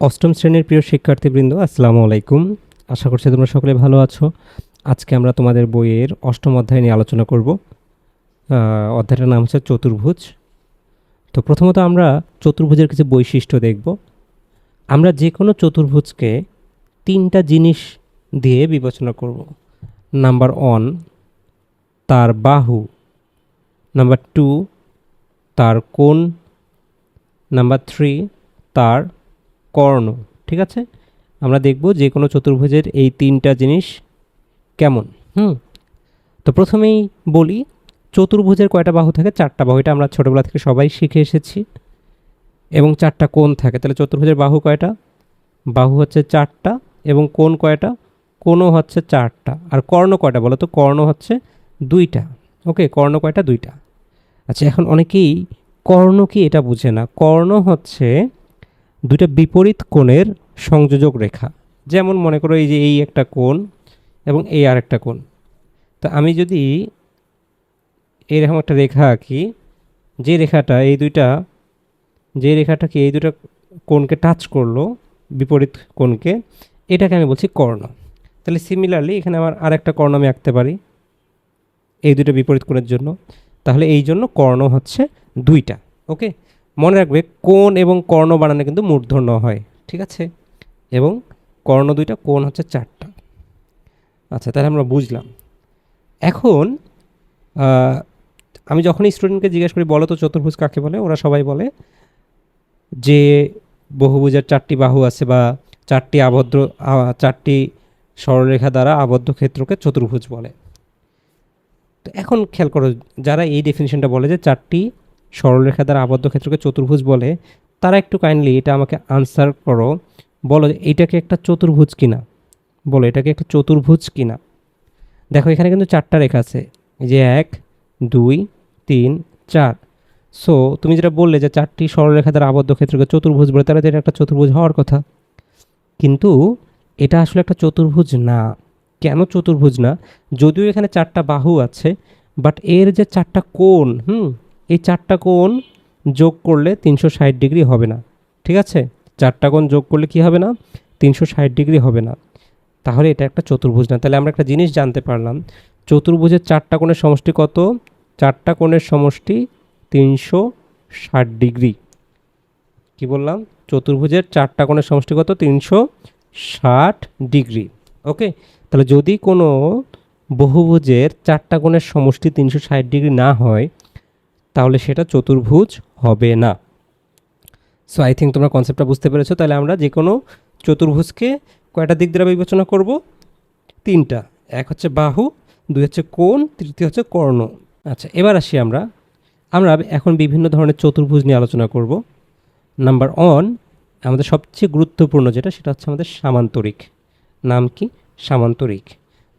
অষ্টম শ্রেণীর প্রিয় শিক্ষার্থীবৃন্দ, আসসালামু আলাইকুম। আশা করছি তোমরা সকলে ভালো আছো। আজকে আমরা তোমাদের বইয়ের অষ্টম অধ্যায় নিয়ে আলোচনা করব। অধ্যায়টার নাম হচ্ছে চতুর্ভুজ। তো প্রথমত আমরা চতুর্ভুজের কিছু বৈশিষ্ট্য দেখব। আমরা যে কোনো চতুর্ভুজকে তিনটা জিনিস দিয়ে বিবেচনা করব। নাম্বার 1, তার বাহু। নাম্বার 2, তার কোণ। নাম্বার 3, তার কর্ণ। ঠিক আছে, আমরা দেখব যে কোনো চতুর্ভুজের এই তিনটা জিনিস কেমন। তো প্রথমেই বলি, চতুর্ভুজের কয়টা বাহু থাকে? চারটা বাহু। এটা আমরা ছোটোবেলা থেকে সবাই শিখে এসেছি। এবং চারটা কোণ থাকে। তাহলে চতুর্ভুজের বাহু কয়টা? বাহু হচ্ছে চারটা। এবং কোণ কয়টা? কোণও হচ্ছে চারটা। আর কর্ণ কয়টা বলো তো? কর্ণ হচ্ছে দুইটা। ওকে, কর্ণ কয়টা? দুইটা। আচ্ছা, এখন অনেকেই কর্ণ কি এটা বুঝে না। কর্ণ হচ্ছে দুইটা বিপরীত কোণের সংযোজক রেখা। যেমন মনে করো এই যে এই একটা কোণ এবং এই আর একটা কোণ। তো আমি যদি এরকম একটা রেখা আঁকি, যে রেখাটা এই দুইটা কোণকে টাচ করলো, বিপরীত কোণকে, এটাকে আমি বলছি কর্ণ। তাহলে সিমিলারলি এখানে আমার আরেকটা কর্ণ আমি আঁকতে পারি এই দুটো বিপরীত কোণের জন্য। তাহলে এই জন্য কর্ণ হচ্ছে দুইটা। ওকে, মনে রাখবে কোণ এবং কর্ণ বানানো কিন্তু মূর্ধন্য হয়। ঠিক আছে, এবং কর্ণ দুইটা, কোণ হচ্ছে চারটা। আচ্ছা, তাহলে আমরা বুঝলাম। এখন আমি যখনই স্টুডেন্টকে জিজ্ঞেস করি বলো তো চতুর্ভুজ কাকে বলে, ওরা সবাই বলে যে বহুভুজের চারটি বাহু আছে বা চারটি সরলরেখা দ্বারা আবদ্ধ ক্ষেত্রকে চতুর্ভুজ বলে। তো এখন খেয়াল করো, যারা এই ডেফিনিশনটা বলে যে চারটি সরলরেখা দ্বারা আবদ্ধ ক্ষেত্রকে চতুর্ভুজ বলে, তারা একটু কাইন্ডলি এটা আমাকে আনসার করো। বলো এইটাকে একটা চতুর্ভুজ কিনা। বলো এটাকে একটা চতুর্ভুজ কিনা। দেখো এখানে কিন্তু চারটা রেখা আছে, এই যে 1, 2, 3, 4। সো তুমি যেটা বললে যে চারটি সরলরেখা দ্বারা আবদ্ধ ক্ষেত্রকে চতুর্ভুজ বলে, তাহলে এটা একটা চতুর্ভুজ হওয়ার কথা। কিন্তু এটা আসলে একটা চতুর্ভুজ না। কেন চতুর্ভুজ না? যদিও এখানে চারটা বাহু আছে, বাট এর যে চারটা কোণ, এই চারটা কোণ যোগ করলে 360 ডিগ্রি হবে না। ঠিক আছে, চারটা কোণ যোগ করলে কি হবে না? 360 ডিগ্রি হবে না। তাহলে এটা একটা চতুর্ভুজ না। তাহলে আমরা একটা জিনিস জানতে পারলাম, চতুর্ভুজের চারটা কোণের সমষ্টি কত? চারটা কোণের সমষ্টি 360 ডিগ্রি। কি বললাম? চতুর্ভুজের চারটা কোণের সমষ্টি কত? 360 ডিগ্রি। ওকে, তাহলে যদি কোনো বহুভুজের চারটা কোণের সমষ্টি 360 ডিগ্রি না হয়, তাহলে সেটা চতুর্ভুজ হবে না। সো আই থিঙ্ক তোমরা কনসেপ্টটা বুঝতে পেরেছো। তাহলে আমরা যে কোনো চতুর্ভুজকে কয়টা দিক দ্বারা বিবেচনা করব? তিনটা। এক হচ্ছে বাহু, দুই হচ্ছে কোণ, তৃতীয় হচ্ছে কর্ণ। আচ্ছা, এবার আসি আমরা এখন বিভিন্ন ধরনের চতুর্ভুজ নিয়ে আলোচনা করব। নাম্বার 1, আমাদের সবচেয়ে গুরুত্বপূর্ণ যেটা, সেটা হচ্ছে আমাদের সামান্তরিক। নাম কি? সামান্তরিক।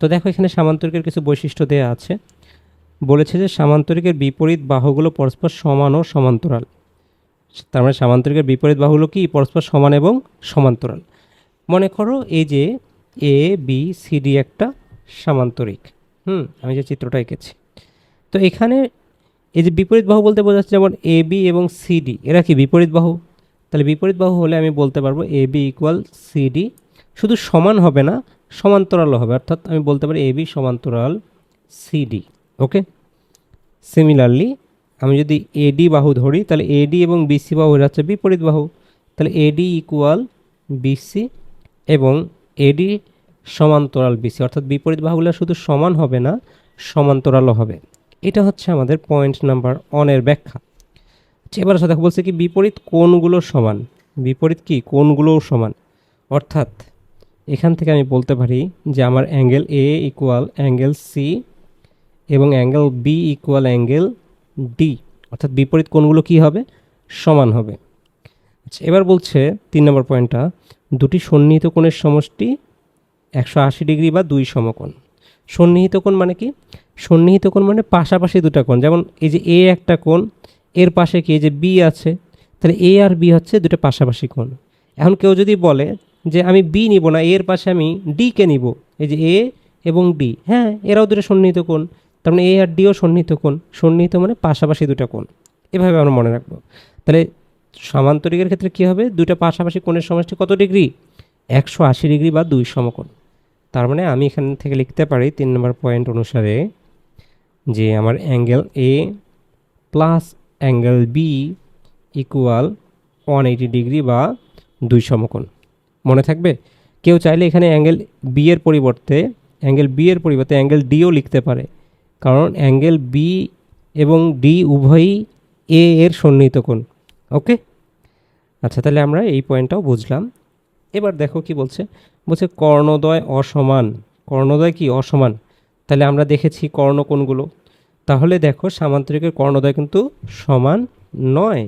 তো দেখো এখানে সামান্তরিকের কিছু বৈশিষ্ট্য দেওয়া আছে। বলেছে যে সামান্তরিকের বিপরীত বাহুগুলো পরস্পর সমান ও সমান্তরাল। তার মানে সামান্তরিকের বিপরীত বাহুগুলো কি? পরস্পর সমান এবং সমান্তরাল। মনে করো এই যে এ বি সি ডি একটা সামান্তরিক। আমি যে চিত্রটা এঁকেছি, তো এখানে এই যে বিপরীত বাহু বলতে বোঝাচ্ছে যেমন এ বি এবং সি ডি, এরা কি বিপরীত বাহু? তাহলে বিপরীত বাহু হলে আমি বলতে পারবো এ বি ইকুয়াল সি ডি। শুধু সমান হবে না, সমান্তরালও হবে। অর্থাৎ আমি বলতে পারি এ বি সমান্তরাল সি ডি। ওকে, সিমিলারলি আমি যদি এডি বাহু ধরি, তাহলে এডি এবং বিসি বাহু এরা হচ্ছে বিপরীত বাহু। তাহলে এডি ইকুয়াল বিসি এবং এডি সমান্তরাল বিসি। অর্থাৎ বিপরীত বাহুগুলো শুধু সমান হবে না, সমান্তরালও হবে। এটা হচ্ছে আমাদের পয়েন্ট নাম্বার 1 এর ব্যাখ্যা। এবার সাথে বলছে কি বিপরীত কোণগুলো সমান। বিপরীত কি? কোণগুলোও সমান। অর্থাৎ এখান থেকে আমি বলতে পারি যে আমার angle A equal angle C এবং angle B equal angle D. অর্থাৎ বিপরীত কোণগুলো কি হবে? সমান হবে। আচ্ছা, এবার বলছে 3 নম্বর পয়েন্টটা, দুটি সন্নিহিত কোণের সমষ্টি 180 ডিগ্রি বা 2 সমকোণ। সন্নিহিত কোণ মানে কি? সন্নিহিত কোণ মানে পাশাপাশি দুটা কোণ। যেমন এই যে এ একটা কোণ, এর পাশে কি এই যে বি আছে, তাহলে এ আর বি হচ্ছে দুটো পাশাপাশি কোণ। এখন কেউ যদি বলে যে আমি বি নিব না, এর পাশে আমি ডিকে নিব, এই যে এ এবং ডি, হ্যাঁ এরাও দুটো সন্নিহিত কোণ। তার মানে এ আর ডিও সন্নিহিত কোণ। সন্নিহিত মানে পাশাপাশি দুটো কোণ। এভাবে আমরা মনে রাখবো। তাহলে সামান্তরিকের ক্ষেত্রে কী হবে, দুইটা পাশাপাশি কোণের সমষ্টি কত ডিগ্রি, 180 ডিগ্রি বা 2 সমকোণ। তার মানে আমি এখান থেকে লিখতে পারি 3 নম্বর পয়েন্ট অনুসারে যে আমার angle A plus angle B equal 180 degree বা 2 সমকোণ। মনে থাকবে? কেউ চাইলে এখানে অ্যাঙ্গেল বি এর পরিবর্তে অ্যাঙ্গেল ডিও লিখতে পারে, কারণ অ্যাঙ্গেল বি এবং ডি উভয়ই এ এর সন্নিহিত কোণ। ওকে, আচ্ছা, তাহলে আমরা এই পয়েন্টটাও বুঝলাম। এবার দেখো কি বলছে, বলছে কর্ণদ্বয় অসমান। কর্ণদ্বয় কি অসমান? তাহলে আমরা দেখেছি কর্ণ কোণগুলো, তাহলে দেখো সামান্তরিকের কর্ণদ্বয় কিন্তু সমান নয়।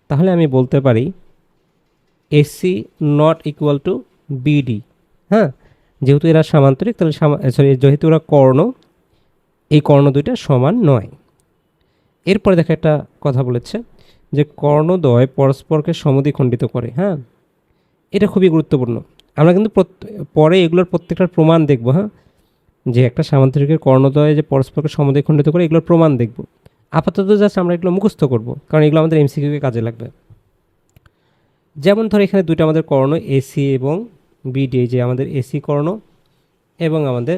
তাহলে আমি বলতে পারি AC not equal to BD. হ্যাঁ, যেহেতু এরা সামান্তরিক, তাহলে যেহেতু এরা কর্ণ, এই কর্ণ দুইটা সমান নয়। এরপরে দেখো একটা কথা বলেছে যে কর্ণদ্বয় পরস্পরকে সমদ্বিখণ্ডিত করে। হ্যাঁ, এটা খুবই গুরুত্বপূর্ণ। আমরা কিন্তু পরে এগুলোর প্রত্যেকটার প্রমাণ দেখব। হ্যাঁ, যে একটা সামান্তরিকের কর্ণদ্বয় যে পরস্পরকে সমদ্বিখণ্ডিত করে, এগুলোর প্রমাণ দেখব। আপাতত জাস্ট আমরা এগুলো মুখস্থ করব, কারণ এগুলো আমাদের এমসিকিউকে কাজে লাগবে। যেমন ধর এখানে দুইটা আমাদের কর্ণ এসি এবং বিডি, যে আমাদের এসি কর্ণ এবং আমাদের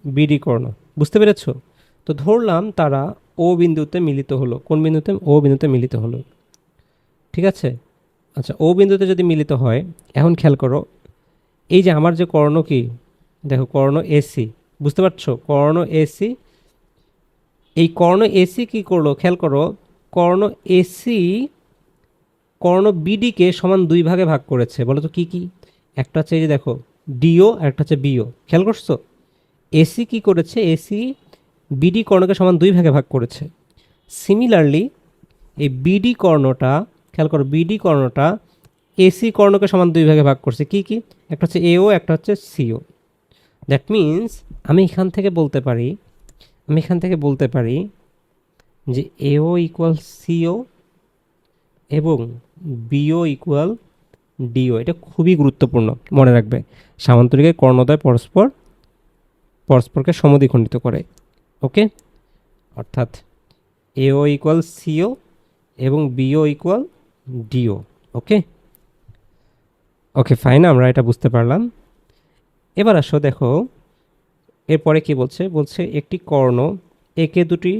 বিডি কর্ণ, বুঝতে পেরেছ? তো ধরলাম তারা ও বিন্দুতে মিলিত হলো। কোন বিন্দুতে? ও বিন্দুতে মিলিত হলো। ঠিক আছে, আচ্ছা, ও বিন্দুতে যদি মিলিত হয়, এখন খেয়াল করো, এই যে আমার যে কর্ণ, কি দেখো, কর্ণ এসি, বুঝতে পারছো? কর্ণ এসি, এই কর্ণ এসি কি করলো, খেয়াল করো, কর্ণ এসি কর্ণ বিডিকে সমান 2 ভাগে ভাগ করেছে। বলো তো কী কী? একটা হচ্ছে এই যে দেখো ডিও, আর একটা হচ্ছে বিও। খেয়াল করছো? এসি কি করেছে, এসি বিডি কর্ণকে সমান 2 ভাগে ভাগ করেছে। সিমিলারলি এই বিডি কর্ণটা, খেয়াল করো, বিডি কর্ণটা এসি কর্ণকে সমান 2 ভাগে ভাগ করছে। কি কি? একটা হচ্ছে এও, একটা হচ্ছে সিও। দ্যাট মিন্স আমি এখান থেকে বলতে পারি যে এও ইকুয়াল সিও এবং বিও ইকুয়াল ডিও। এটা খুবই গুরুত্বপূর্ণ, মনে রাখবে। সামান্তরিকের কর্ণদ্বয় পরস্পরকে সমদ্বিখণ্ডিত করে। ওকে, অর্থাৎ এও ইকুয়াল সিও এবং বিও ইকুয়াল ডিও। ওকে ওকে ফাইন, আমরা এটা বুঝতে পারলাম। এবার আসো দেখো এরপরে কি বলছে একটি কর্ণ একে দুটি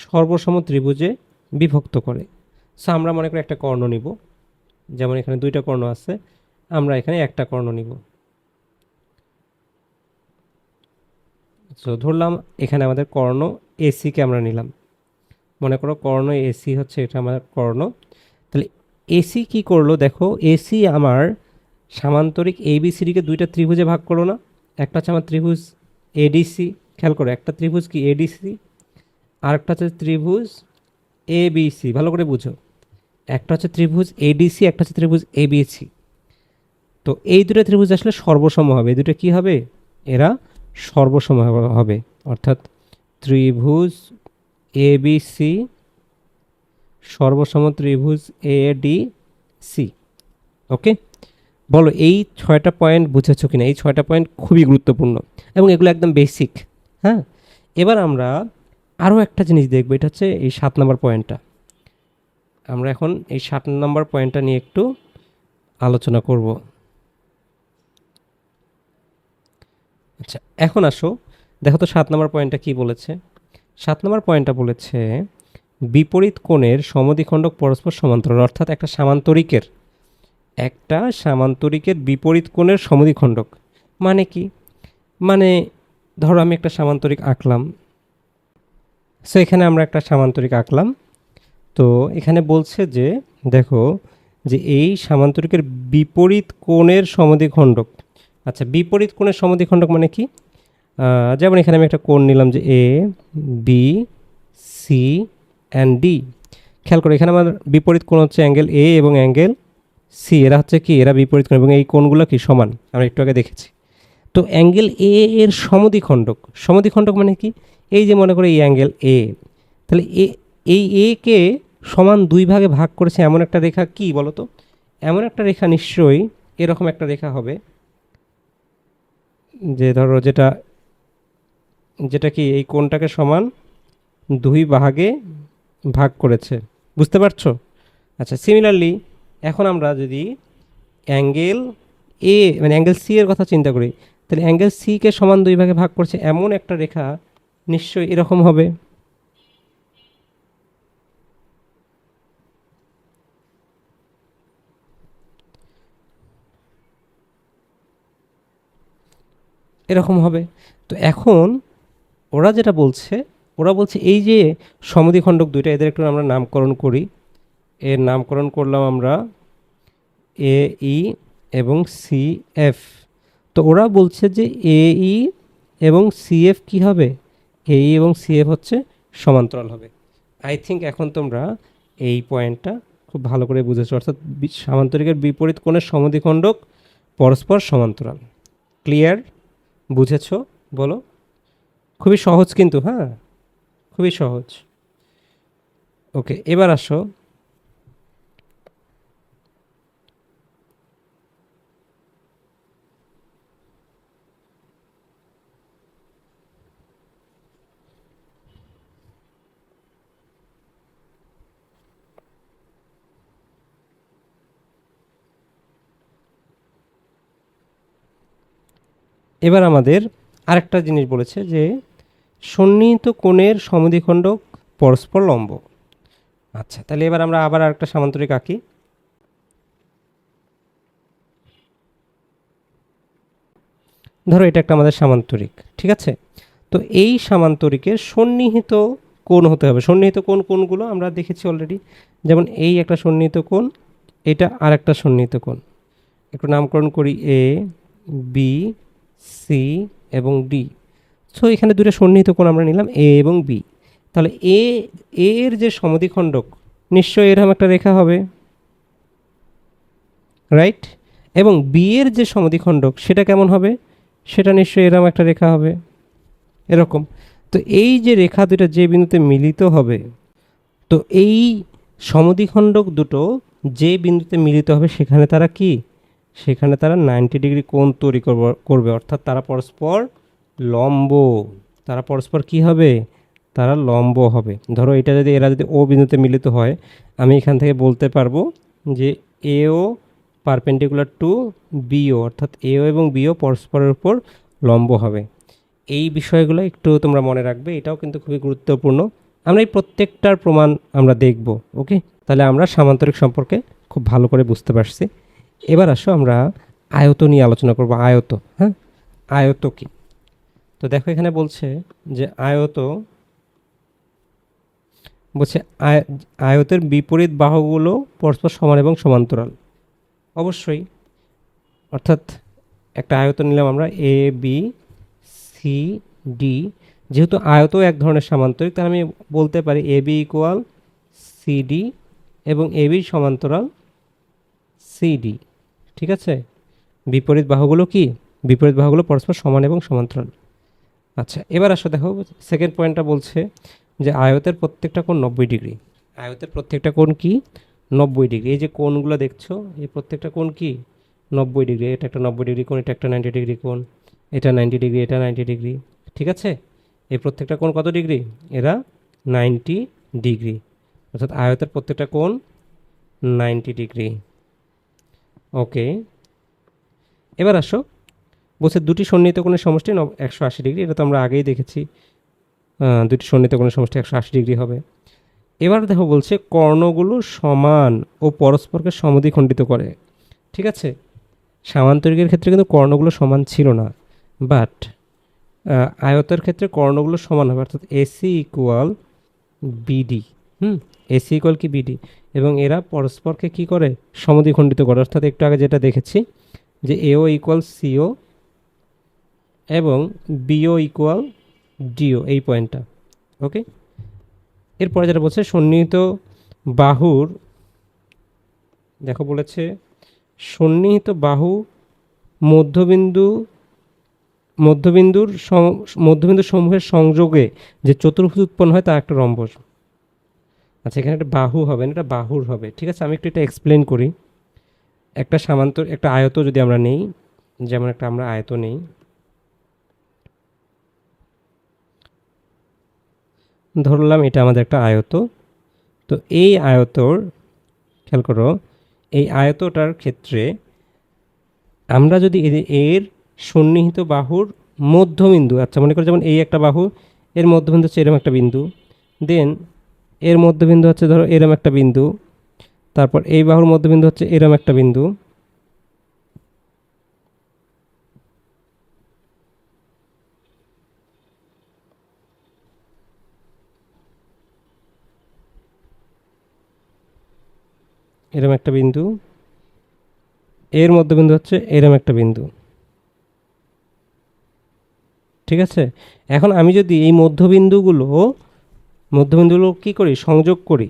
সর্বসম ত্রিভুজে বিভক্ত করে। সো আমরা মনে করি একটা কর্ণ নিব, যেমন এখানে 2টা কর্ণ আছে, আমরা এখানে একটা কর্ণ নিব। সো ধরলাম এখানে আমাদের কর্ণ এসিকে আমরা নিলাম। মনে করো কর্ণ এসি হচ্ছে এটা আমার কর্ণ। তাহলে এসি কি করলো, দেখো এসি আমার সামান্তরিক এবিসিডিকে 2টা ত্রিভুজে ভাগ করলো না? একটা হচ্ছে আমার ত্রিভুজ এডিসি, খেয়াল করো, একটা ত্রিভুজ কি এডিসি, আর একটা হচ্ছে ত্রিভুজ এবিসি। ভালো করে বুঝো, একটা হচ্ছে ত্রিভুজ এডিসি, একটা হচ্ছে ত্রিভুজ এবিসি। তো এই দুটো ত্রিভুজ আসলে সর্বসম হবে। এই দুটো কী হবে? এরা সর্বসম হবে, অর্থাৎ ত্রিভুজ এবিসি সর্বসম ত্রিভুজ এডিসি। ওকে, বলো এই 6টা পয়েন্ট বুঝেছো কিনা? এই 6টা পয়েন্ট খুবই গুরুত্বপূর্ণ এবং এগুলো একদম বেসিক। হ্যাঁ, এবার আমরা আরও একটা জিনিস দেখবো, এটা হচ্ছে এই 7 নম্বর পয়েন্টটা। আমরা এখন এই 7 নম্বর পয়েন্টটা নিয়ে একটু আলোচনা করব। আচ্ছা, এখন আসো দেখো তো 7 নম্বর পয়েন্টটা কি বলেছে। 7 নম্বর পয়েন্টটা বলেছে বিপরীত কোণের সমদ্বিখণ্ডক পরস্পর সমান্তরাল। অর্থাৎ একটা সামান্তরিকের বিপরীত কোণের সমদ্বিখণ্ডক মানে কি? মানে ধরো আমি একটা সামান্তরিক আঁকলাম। সো এখানে আমরা একটা সামান্তরিক আঁকলাম। তো এখানে বলছে যে দেখো যে এই সামান্তরিকের বিপরীত কোণের সমদ্বিখণ্ডক। আচ্ছা, বিপরীত কোণের সমদ্বিখণ্ডক মানে কি? যেমন এখানে আমি একটা কোণ নিলাম যে A B C and D. খেয়াল করো এখানে আমার বিপরীত কোণ হচ্ছে অ্যাঙ্গেল এ এবং অ্যাঙ্গেল সি। এরা হচ্ছে কি, এরা বিপরীত কোণ এবং এই কোণগুলো কি সমান, আমরা একটু আগে দেখেছি। তো অ্যাঙ্গেল এ এর সমদ্বিখণ্ডক মানে কি? এই যে মনে করো এই অ্যাঙ্গেল এ, তাহলে এই এ কে সমান 2 ভাগে ভাগ করেছে এমন একটা রেখা কি বলো তো? এমন একটা রেখা নিশ্চয়ই এরকম একটা রেখা হবে, যে ধরো যেটা কি এই কোণটাকে সমান 2 ভাগে ভাগ করেছে। বুঝতে পারছো? আচ্ছা, সিমিলারলি এখন আমরা যদি অ্যাঙ্গেল এ মানে অ্যাঙ্গেল সি এর কথা চিন্তা করি, তাহলে অ্যাঙ্গেল সিকে সমান দুই ভাগে ভাগ করছে এমন একটা রেখা নিশ্চয়ই এরকম হবে। এরকম হবে। তো এখন ওরা যেটা বলছে, ওরা বলছে এই যে সমদ্বিখণ্ডক দুইটা, এদের একটু আমরা নামকরণ করি। এর নামকরণ করলাম আমরা এ ই এবং সি এফ। তো ওরা বলছে যে এ ই এবং সি এফ কী হবে, এ ই এবং সি এফ হচ্ছে সমান্তরাল হবে। আই থিঙ্ক এখন তোমরা এই পয়েন্টটা খুব ভালো করে বুঝেছো, অর্থাৎ সামান্তরিকের বিপরীত কোণের সমদ্বিখণ্ডক পরস্পর সমান্তরাল। ক্লিয়ার? বুঝেছো? বলো। খুবই সহজ কিন্তু, হ্যাঁ, খুবই সহজ। ওকে, এবার আসো এবার আমাদের আরেকটা জিনিস বলেছে যে সন্নিহিত কোণের সমদ্বিখণ্ডক পরস্পর লম্ব। আচ্ছা, তাহলে এবার আমরা আবার আরেকটা সামান্তরিক আঁকি। ধরো এটা একটা আমাদের সামান্তরিক, ঠিক আছে? তো এই সামান্তরিকের সন্নিহিত কোণ হতে হবে। সন্নিহিত কোণ কোনগুলো আমরা দেখেছি অলরেডি, যেমন এই একটা সন্নিহিত কোণ, এটা আর একটা সন্নিহিত কোণ। একটু নামকরণ করি এ, বি, সি এবং ডি। সো এখানে দুটো সন্নিহিত কোণ আমরা নিলাম এ এবং বি। তাহলে এর যে সমদ্বিখণ্ডক নিশ্চয়ই এরকম একটা রেখা হবে, রাইট? এবং বি এর যে সমদ্বিখণ্ডক সেটা কেমন হবে, সেটা নিশ্চয়ই এরকম একটা রেখা হবে, এরকম। তো এই যে রেখা দুটো যে বিন্দুতে মিলিত হবে, তো এই সমদ্বিখণ্ডক দুটো যে বিন্দুতে মিলিত হবে সেখানে তারা কি, সেখানে তারা 90 ডিগ্রি কোণ তৈরি করবে, অর্থাৎ তারা পরস্পর লম্ব। তারা পরস্পর কি হবে, তারা লম্ব হবে। ধরো এটা যদি এরা যদি ও বিন্দুতে মিলিত হয়, আমি এখান থেকে বলতে পারবো যে এও পারপেন্ডিকুলার টু বিও, অর্থাৎ এও এবং বিও পরস্পরের উপর লম্ব হবে। এই বিষয়গুলো একটু তোমরা মনে রাখবে, এটাও কিন্তু খুবই গুরুত্বপূর্ণ। আমরা এই প্রত্যেকটার প্রমাণ আমরা দেখব। ওকে, তাহলে আমরা সামান্তরিক সম্পর্কে খুব ভালো করে বুঝতে পারছি। এবার আসো আমরা আয়ত নিয়ে আলোচনা করব। আয়ত, হ্যাঁ, আয়ত কি? তো দেখো এখানে বলছে যে আয়ত, বলছে আয়তের বিপরীত বাহুগুলো পরস্পর সমান এবং সমান্তরাল। অবশ্যই, অর্থাৎ একটা আয়ত নিলাম আমরা এ বি সি ডি। যেহেতু আয়ত এক ধরনের সামান্তরিক, তাহলে আমি বলতে পারি এ বি ইকুয়াল সিডি এবং এ বির সমান্তরাল সিডি। ঠিক আছে? বিপরীত বাহুগুলো কি, বিপরীত বাহুগুলো পরস্পর সমান এবং সমান্তরাল। আচ্ছা, এবার আসো দেখো সেকেন্ড পয়েন্টটা বলছে যে আয়তের প্রত্যেকটা কোণ 90 ডিগ্রি। আয়তের প্রত্যেকটা কোণ কি, 90 ডিগ্রি। এই যে কোণগুলো দেখছো, এই প্রত্যেকটা কোণ কি 90 ডিগ্রি। এটা একটা 90 ডিগ্রি কোণ, এটা একটা 90 ডিগ্রি কোণ, এটা 90 ডিগ্রি, এটা 90 ডিগ্রি। ঠিক আছে? এই প্রত্যেকটা কোণ কত ডিগ্রি, এরা 90 ডিগ্রি। অর্থাৎ আয়তের প্রত্যেকটা কোণ 90 ডিগ্রি। ওকে, এবার আসো, বলছে দুটি সন্নিহিত কোণের সমষ্টি 180 ডিগ্রি। এটা তো আমরা আগেই দেখেছি, দুটি সন্নিহিত কোণের সমষ্টি 180 ডিগ্রি হবে। এবার দেখো বলছে কর্ণগুলো সমান ও পরস্পরকে সমদ্বিখণ্ডিত করে। ঠিক আছে? সামান্তরিকের ক্ষেত্রে কিন্তু কর্ণগুলো সমান ছিল না, বাট আয়তের ক্ষেত্রে কর্ণগুলো সমান হবে, অর্থাৎ AC equal BD. AC equal কি বিডি, এবং এরা পরস্পরকে কি করে, সমদ্বিখণ্ডিত করে। অর্থাৎ একটু আগে যেটা দেখেছি যে এও ইকুয়াল সিও এবং বিও ইকুয়াল ডিও, এই পয়েন্টটা। ওকে, এরপরে যেটা বলছে সন্নিহিত বাহুর, দেখো বলেছে সন্নিহিত বাহু মধ্যবিন্দু মধ্যবিন্দু সমূহের সংযোগে যে চতুর্ভুজ উৎপন্ন হয় তা একটা রম্বস। আচ্ছা, এখানে একটা বাহু হবে না, এটা বাহুর হবে। ঠিক আছে, আমি একটু এটা এক্সপ্লেন করি। একটা একটা আয়ত যদি আমরা নেই, যেমন একটা আমরা আয়ত নেই, ধরলাম এটা আমাদের একটা আয়ত। তো এই আয়তর খেয়াল করো, এই আয়তটার ক্ষেত্রে আমরা যদি এর সন্নিহিত বাহুর মধ্যবিন্দু, আচ্ছা মনে করো যেমন এই একটা বাহু, এর মধ্যবিন্দু হচ্ছে এরম একটা বিন্দু, দেন এর মধ্যবিন্দু হচ্ছে ধরো এরম একটা বিন্দু, তারপর এই বাহুর মধ্যবিন্দু হচ্ছে এরম একটা বিন্দু, এরম একটা বিন্দু, এর মধ্যবিন্দু হচ্ছে এরম একটা বিন্দু। ঠিক আছে, এখন আমি যদি এই মধ্যবিন্দুগুলো কি করি, সংযোগ করি,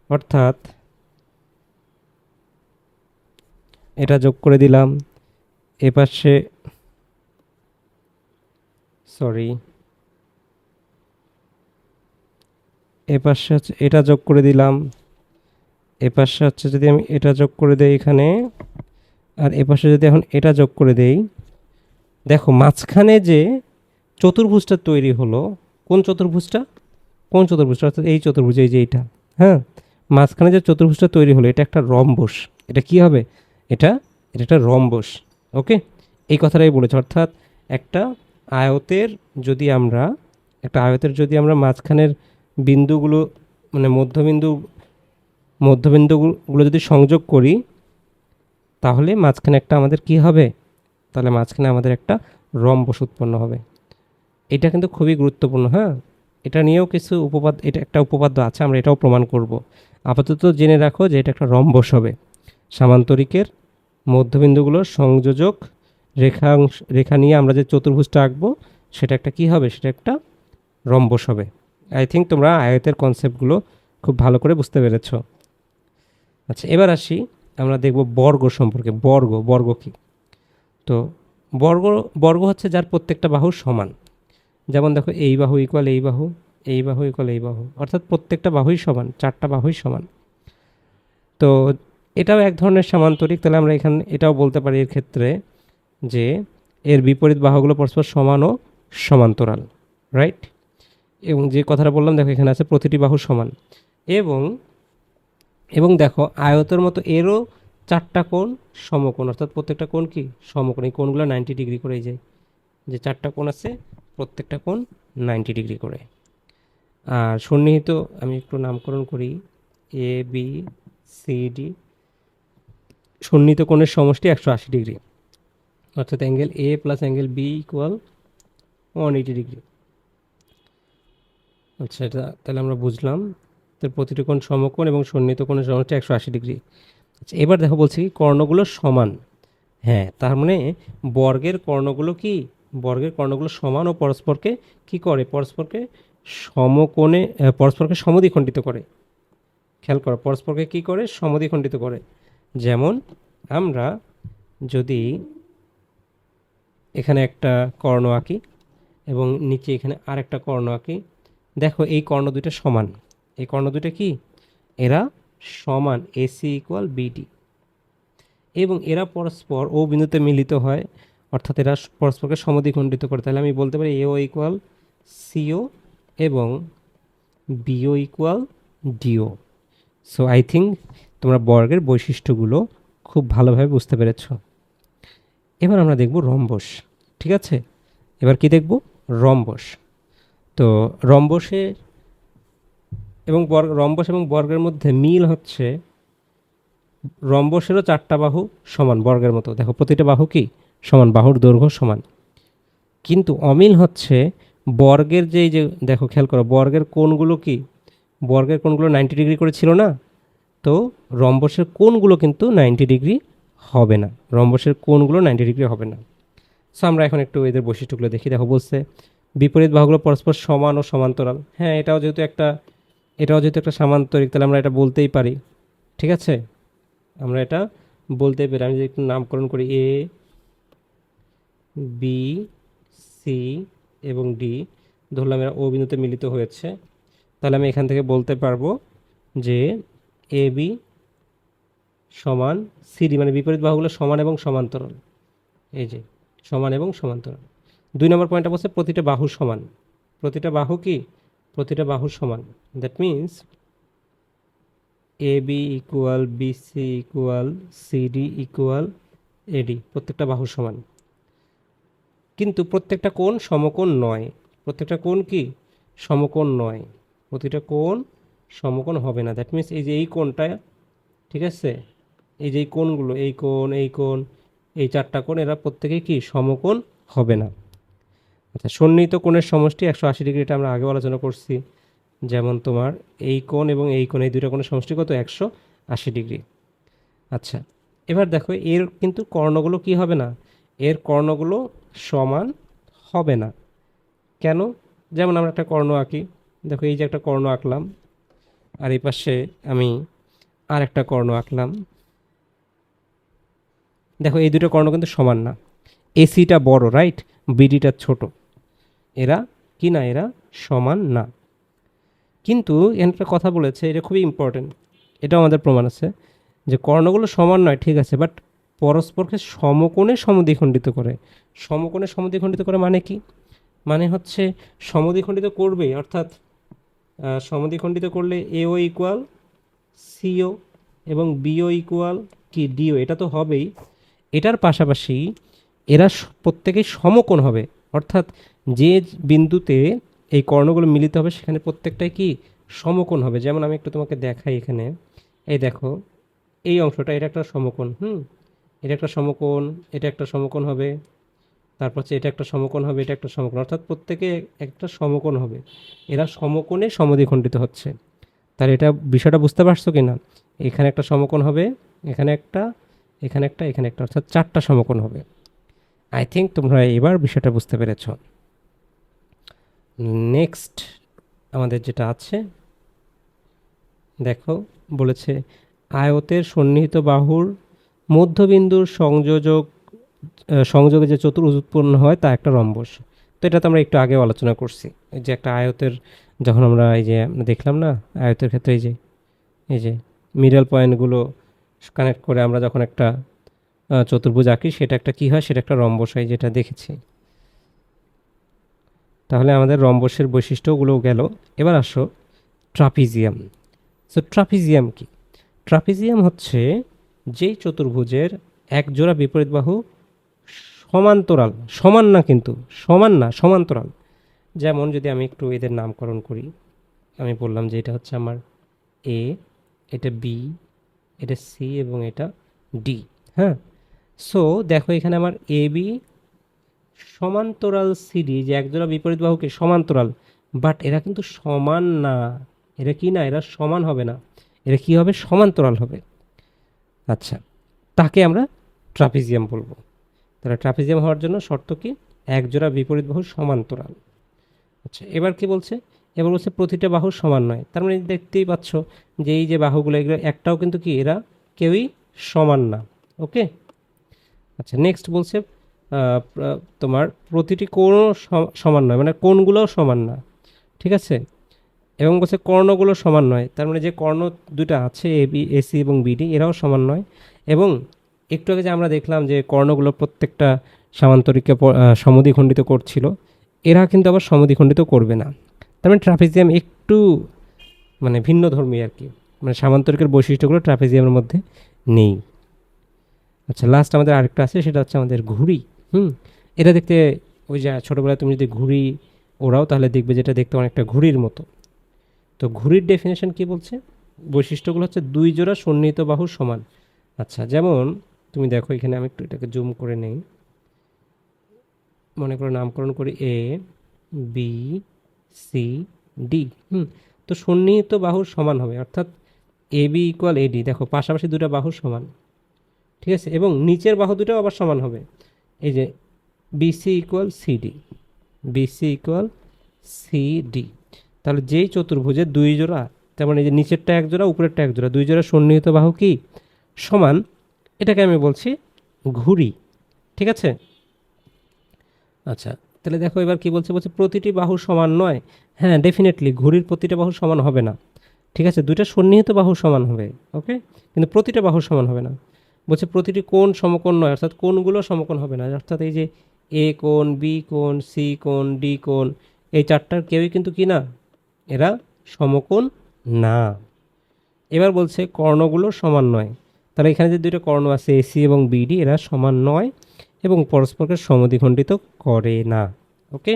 অর্থাৎ এটা যোগ করে দিলাম, এপাশে সরি এপাশে হচ্ছে এটা যোগ করে দিলাম, এপাশে হচ্ছে যদি আমি এটা যোগ করে দেই এখানে, আর এপাশে যদি এখন এটা যোগ করে দেই, দেখো মাঝখানে যে চতুর্ভুজটা তৈরি হলো, কোন চতুর্ভুজটা, অর্থাৎ এই চতুর্ভুজ, এই যে এইটা, হ্যাঁ, মাঝখানে যে চতুর্ভুজটা তৈরি হলো এটা একটা রম্বস। এটা কি হবে, এটা এটা একটা রম্বস। ওকে, এই কথাটাই বলেছে, অর্থাৎ একটা আয়তের যদি আমরা মাঝখানের বিন্দুগুলো মানে মধ্যবিন্দুগুলো যদি সংযোগ করি, তাহলে মাঝখানে একটা আমাদের কি হবে, তাহলে মাঝখানে আমাদের একটা রম্বস উৎপন্ন হবে। এটা কিন্তু খুবই গুরুত্বপূর্ণ, হ্যাঁ, এটা নিয়েও কিছু এটা একটা উপপাদ্য আছে, আমরা এটাও প্রমাণ করব। আপাতত জেনে রাখো যে এটা একটা রম্বস হবে, সামান্তরিকের মধ্যবিন্দুগুলোর সংযোজক রেখা নিয়ে আমরা যে চতুর্ভুজটা আঁকবো সেটা একটা কি হবে, সেটা একটা রম্বস হবে। আই থিঙ্ক তোমরা আয়তের কনসেপ্টগুলো খুব ভালো করে বুঝতে পেরেছ। আচ্ছা, এবার আসি, আমরা দেখব বর্গ সম্পর্কে। বর্গ কি, তো বর্গ বর্গ হচ্ছে যার প্রত্যেকটা বাহু সমান। যেমন দেখো এই বাহু ইকুয়াল এই বাহু, এই বাহু ইকুয়াল এই বাহু, অর্থাৎ প্রত্যেকটা বাহুই সমান, চারটা বাহুই সমান। তো এটাও এক ধরনের সামান্তরিক। তাহলে আমরা এখানে এটাও বলতে পারি এর ক্ষেত্রে যে এর বিপরীত বাহুগুলো পরস্পর সমান ও সমান্তরাল, রাইট। এবং যে কথাটা বললাম, দেখো এখানে আছে প্রতিটি বাহু সমান, এবং এবং দেখো আয়তের মতো এরও চারটা কোণ সমকোণ, অর্থাৎ প্রত্যেকটা কোণ কি সমকোণ। এই কোণগুলো 90 ডিগ্রি করে, যায় যে চারটা কোণ আছে প্রত্যেকটা কোণ 90 ডিগ্রি করে। আর সন্নিহিত আমি একটু নামকরণ করি, এ বি সি ডি, সন্নিহিত কোণের সমষ্টি 180 ডিগ্রি, অর্থাৎ angle A plus angle B equal 180 degree. আচ্ছা, এটা তাহলে আমরা বুঝলাম, তো প্রতিটি কোণ সমকোণ এবং সন্নিহিত কোণের সমষ্টি 180 ডিগ্রি। আচ্ছা, এবার দেখো বলছি কি কর্ণগুলো সমান। হ্যাঁ, তার মানে বর্গের কর্ণগুলো সমান ও পরস্পরকে কি করে, পরস্পরকে সমদ্বিখণ্ডিত করে। খেয়াল করো, পরস্পরকে কি করে, সমদ্বিখণ্ডিত করে। যেমন আমরা যদি এখানে একটা কর্ণ আঁকি এবং নিচে এখানে আরেকটা কর্ণ আঁকি, দেখো এই কর্ণ দুইটা সমান, এই কর্ণ দুইটা কি, এরা সমান, এসি ইকুয়াল বিডি, এবং এরা পরস্পর ও বিন্দুতে মিলিত হয়, অর্থাৎ এরা পরস্পরকে সমদ্বিখণ্ডিত করে। তাহলে আমি বলতে পারি এও ইকুয়াল সিও এবং BO equal DO. So I think তোমরা বর্গের বৈশিষ্ট্যগুলো খুব ভালোভাবে বুঝতে পেরেছ। এবার আমরা দেখব রম্বস। ঠিক আছে, এবার কি দেখব, রম্বস। তো রম্বস এবং বর্গের মধ্যে মিল হচ্ছে রম্বসেরও চারটা বাহু সমান বর্গের মতো, দেখো প্রতিটা বাহু কি সমান, বাহুর দৈর্ঘ্য সমান। কিন্তু অমিল হচ্ছে বর্গের যে দেখো খেয়াল করো, বর্গের কোণগুলো 90 ডিগ্রি করে ছিল না, তো রম্বসের কোণগুলো কিন্তু 90 ডিগ্রি হবে না, রম্বসের কোণগুলো 90 ডিগ্রি হবে না। সো আমরা এখন একটু এদের বৈশিষ্ট্যগুলো দেখি। দেখো বলছে বিপরীত বাহুগুলো পরস্পর সমান ও সমান্তরাল। হ্যাঁ, এটাও যেহেতু একটা সামান্তরিক, তাহলে আমরা এটা বলতেই পারি। ঠিক আছে, আমরা এটা বলতেই পারি। আমি যদি একটু নামকরণ করি, এ বি সি এবং ডি, ধরলাম এরা ও বিন্দুতে মিলিত হয়েছে, তাহলে আমি এখান থেকে বলতে পারবো যে এ বি সমান সিডি, মানে বিপরীত বাহুগুলো সমান এবং সমান্তরাল। এই যে সমান এবং সমান্তরাল। 2 নম্বর পয়েন্টটা বলছে প্রতিটা বাহু সমান, প্রতিটা বাহু সমান। That means A B equal BC equal CD equal AD, প্রত্যেকটা বাহু সমান, কিন্তু প্রত্যেকটা কোণ সমকোণ নয়। প্রত্যেকটা কোণ কি সমকোণ নয়, প্রতিটা কোণ সমকোণ হবে না। দ্যাট মিনস এই যে এই কোণটা, ঠিক আছে, এই যে এই কোণগুলো, এই কোণ, এই কোণ, এই চারটা কোণ, এরা প্রত্যেকেই কি সমকোণ হবে না। আচ্ছা, সন্নিহিত কোণের সমষ্টি 180 ডিগ্রি, এটা আমরা আগেও আলোচনা করছি। যেমন তোমার এই কোণ এবং এই কোণ, এই দুইটা কোণের সমষ্টি কত, 180 ডিগ্রি। আচ্ছা, এবার দেখো এর কিন্তু কর্ণগুলো কি হবে না, এর কর্ণগুলো সমান হবে না। কেন? যেমন আমরা একটা কর্ণ আঁকি, দেখো এই যে একটা কর্ণ আঁকলাম, আর এই পাশে আমি আর একটা কর্ণ আঁকলাম, দেখো এই দুটো কর্ণ কিন্তু সমান না। এসিটা বড়, রাইট, বিডিটা ছোট, এরা কি না, এরা সমান না। কিন্তু একটা কথা বলেছে, এটা খুবই ইম্পর্টেন্ট, এটাও আমাদের প্রমাণ আছে যে কর্ণগুলো সমান নয়, ঠিক আছে, বাট পরস্পরকে সমকোণে সমদ্বিখণ্ডিত করে। সমকোণে সমদ্বিখণ্ডিত করে মানে কি? মানে হচ্ছে সমদ্বিখণ্ডিত করবে, অর্থাৎ সমদ্বিখণ্ডিত করলে এও ইকুয়াল সিও এবং বিও ইকুয়াল কি ডিও, এটা তো হবেই। এটার পাশাপাশি এরা প্রত্যেকেই সমকোণ হবে, অর্থাৎ যে বিন্দুতে এই কর্ণগুলো মিলিত হবে সেখানে প্রত্যেকটাই কি সমকোণ হবে। যেমন আমি একটু তোমাকে দেখাই এখানে, এই দেখো এই অংশটা, এটা একটা সমকোণ, এটা একটা সমকোণ, এটা একটা সমকোণ হবে, তারপর হচ্ছে এটা একটা সমকোণ হবে, এটা একটা সমকোণ, অর্থাৎ প্রত্যেকে একটা সমকোণ হবে। এরা সমকোণে সমদ্বিখণ্ডিত হচ্ছে। তাহলে এটা বিষয়টা বুঝতে পারছো কি না? এখানে একটা সমকোণ হবে, এখানে একটা, এখানে একটা, এখানে একটা, অর্থাৎ চারটা সমকোণ হবে। আই থিঙ্ক তোমরা এবার বিষয়টা বুঝতে পেরেছ। নেক্সট আমাদের যেটা আছে, দেখো বলেছে আয়তের সন্নিহিত বাহুর মধ্যবিন্দুর সংযোগে যে চতুর্ভুজ উৎপন্ন হয় তা একটা রম্বস। তো এটা তো আমরা একটু আগেও আলোচনা করছি, এই যে একটা আয়তের, যখন আমরা এই যে দেখলাম না আয়তের ক্ষেত্রে, এই যে মিডল পয়েন্টগুলো কানেক্ট করে আমরা যখন একটা চতুর্ভুজ আঁকি, সেটা একটা কি হয়, সেটা একটা রম্বস হয়, যেটা দেখেছি। তাহলে আমাদের রম্বসের বৈশিষ্ট্যগুলোও গেল। এবার আসো ট্রাপিজিয়াম। সো ট্রাপিজিয়াম কি? ট্রাপিজিয়াম হচ্ছে যেই চতুর্ভুজের এক জোড়া বিপরীত বাহু সমান্তরাল, সমান না কিন্তু, সমান না, সমান্তরাল। যেমন যদি আমি একটু এদের নামকরণ করি, আমি বললাম যে এটা হচ্ছে আমার এ, এটা বি, এটা সি এবং এটা ডি। হ্যাঁ, সো দেখো এখানে আমার এ বি সমান্তরাল সিডি, যে একজোড়া বিপরীত বাহুকে সমান্তরাল, বাট এরা কিন্তু সমান না। এরা কি না, এরা সমান হবে না, এরা কি হবে, সমান্তরাল হবে। আচ্ছা, তাকে আমরা ট্রাপিজিয়াম বলবো। তাহলে ট্রাপিজিয়াম হওয়ার জন্য শর্ত কি, একজোড়া বিপরীত বাহু সমান্তরাল। আচ্ছা, এবার কি বলছে, এবার বলছে প্রতিটা বাহু সমান নয়। তার মানে দেখতেই পাচ্ছ যে এই যে বাহুগুলো, এগুলো একটাও কিন্তু কি, এরা কেউই সমান না। ওকে, আচ্ছা, নেক্সট বলছে তোমার প্রতিটি কোণও সমান নয়, মানে কোণগুলোও সমান না, ঠিক আছে, এবং বলছে কর্ণগুলো সমান নয়। তার মানে যে কর্ণ দুটো আছে, এ বি, এসি এবং বিডি, এরাও সমান নয়। এবং একটু আগে যে আমরা দেখলাম যে কর্ণগুলো প্রত্যেকটা সামান্তরিককে সমদ্বিখণ্ডিত করছিল, এরা কিন্তু আবার সমদ্বিখণ্ডিত করবে না। তার মানে ট্রাপিজিয়াম একটু মানে ভিন্ন ধর্মী আর কি, মানে সামান্তরিকের বৈশিষ্ট্যগুলো ট্রাপিজিয়ামের মধ্যে নেই। আচ্ছা, লাস্ট আমাদের আরেকটা আছে, সেটা হচ্ছে আমাদের ঘুড়ি। এটা দেখতে, ওই যে ছোটোবেলায় তুমি যদি ঘুড়ি ওড়াও তাহলে দেখবে যেটা দেখতে অনেকটা ঘুড়ির মতো। তো ঘুড়ির ডেফিনেশন কি বলছে, বৈশিষ্ট্যগুলো হচ্ছে দুই জোড়া সন্নিহিত বাহু সমান। আচ্ছা, যেমন তুমি দেখো এখানে আমি একটু এটাকে জুম করে নেই, মনে করে নামকরণ করি এ বি সি ডি। তো সন্নিহিত বাহুর সমান হবে, অর্থাৎ এ বি ইকুয়াল এডি, দেখো পাশাপাশি দুটো বাহু সমান, ঠিক আছে, এবং নিচের বাহু দুটো আবার সমান হবে। এই যে BC equal CD, BC equal CD. তাহলে যেই চতুর্ভুজের দুই জোড়া, তার মানে এই যে নিচেরটা এক জোড়া, উপরেরটা এক জোড়া, দুই জোড়া সন্নিহিত বাহু কি সমান, এটাকে আমি বলছি ঘুড়ি, ঠিক আছে। আচ্ছা, তাহলে দেখো এবার কি বলছে, বলছে প্রতিটি বাহু সমান নয়। হ্যাঁ, ডেফিনেটলি ঘুড়ির প্রতিটা বাহু সমান হবে না, ঠিক আছে, দুইটা সন্নিহিত বাহু সমান হবে, ওকে, কিন্তু প্রতিটা বাহু সমান হবে না। বলছে প্রতিটি কোণ সমকোণ নয়, অর্থাৎ কোণগুলো সমকোণ হবে না, অর্থাৎ এই যে এ কোণ, বি কোণ, সি কোণ, ডি কোণ, এই চারটার কেউই কিন্তু কি না, এরা সমকোণ না। এবার বলছে কর্ণগুলো সমান নয়, তাহলে এখানে যে দুইটা কর্ণ আছে এসি এবং বিডি এরা সমান নয় এবং পরস্পরকে সমদ্বিখণ্ডিত করে না। ওকে,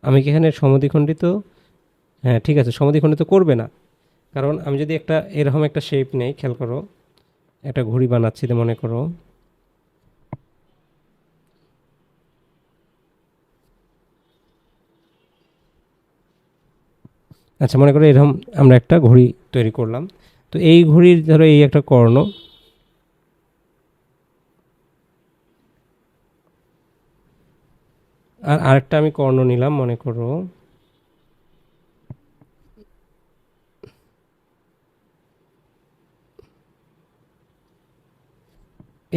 আমি কি এখানে সমদ্বিখণ্ডিত, হ্যাঁ ঠিক আছে, সমদ্বিখণ্ডিত করবে না, কারণ আমি যদি একটা এরকম একটা শেপ নেই, খেয়াল করো, একটা ঘড়ি বানাচ্ছি মনে করো, আচ্ছা মনে করো এরকম আমরা একটা ঘড়ি তৈরি করলাম, তো এই ঘড়ির ধরো এই একটা কর্ণ, আর আরেকটা আমি কর্ণ নিলাম, মনে করো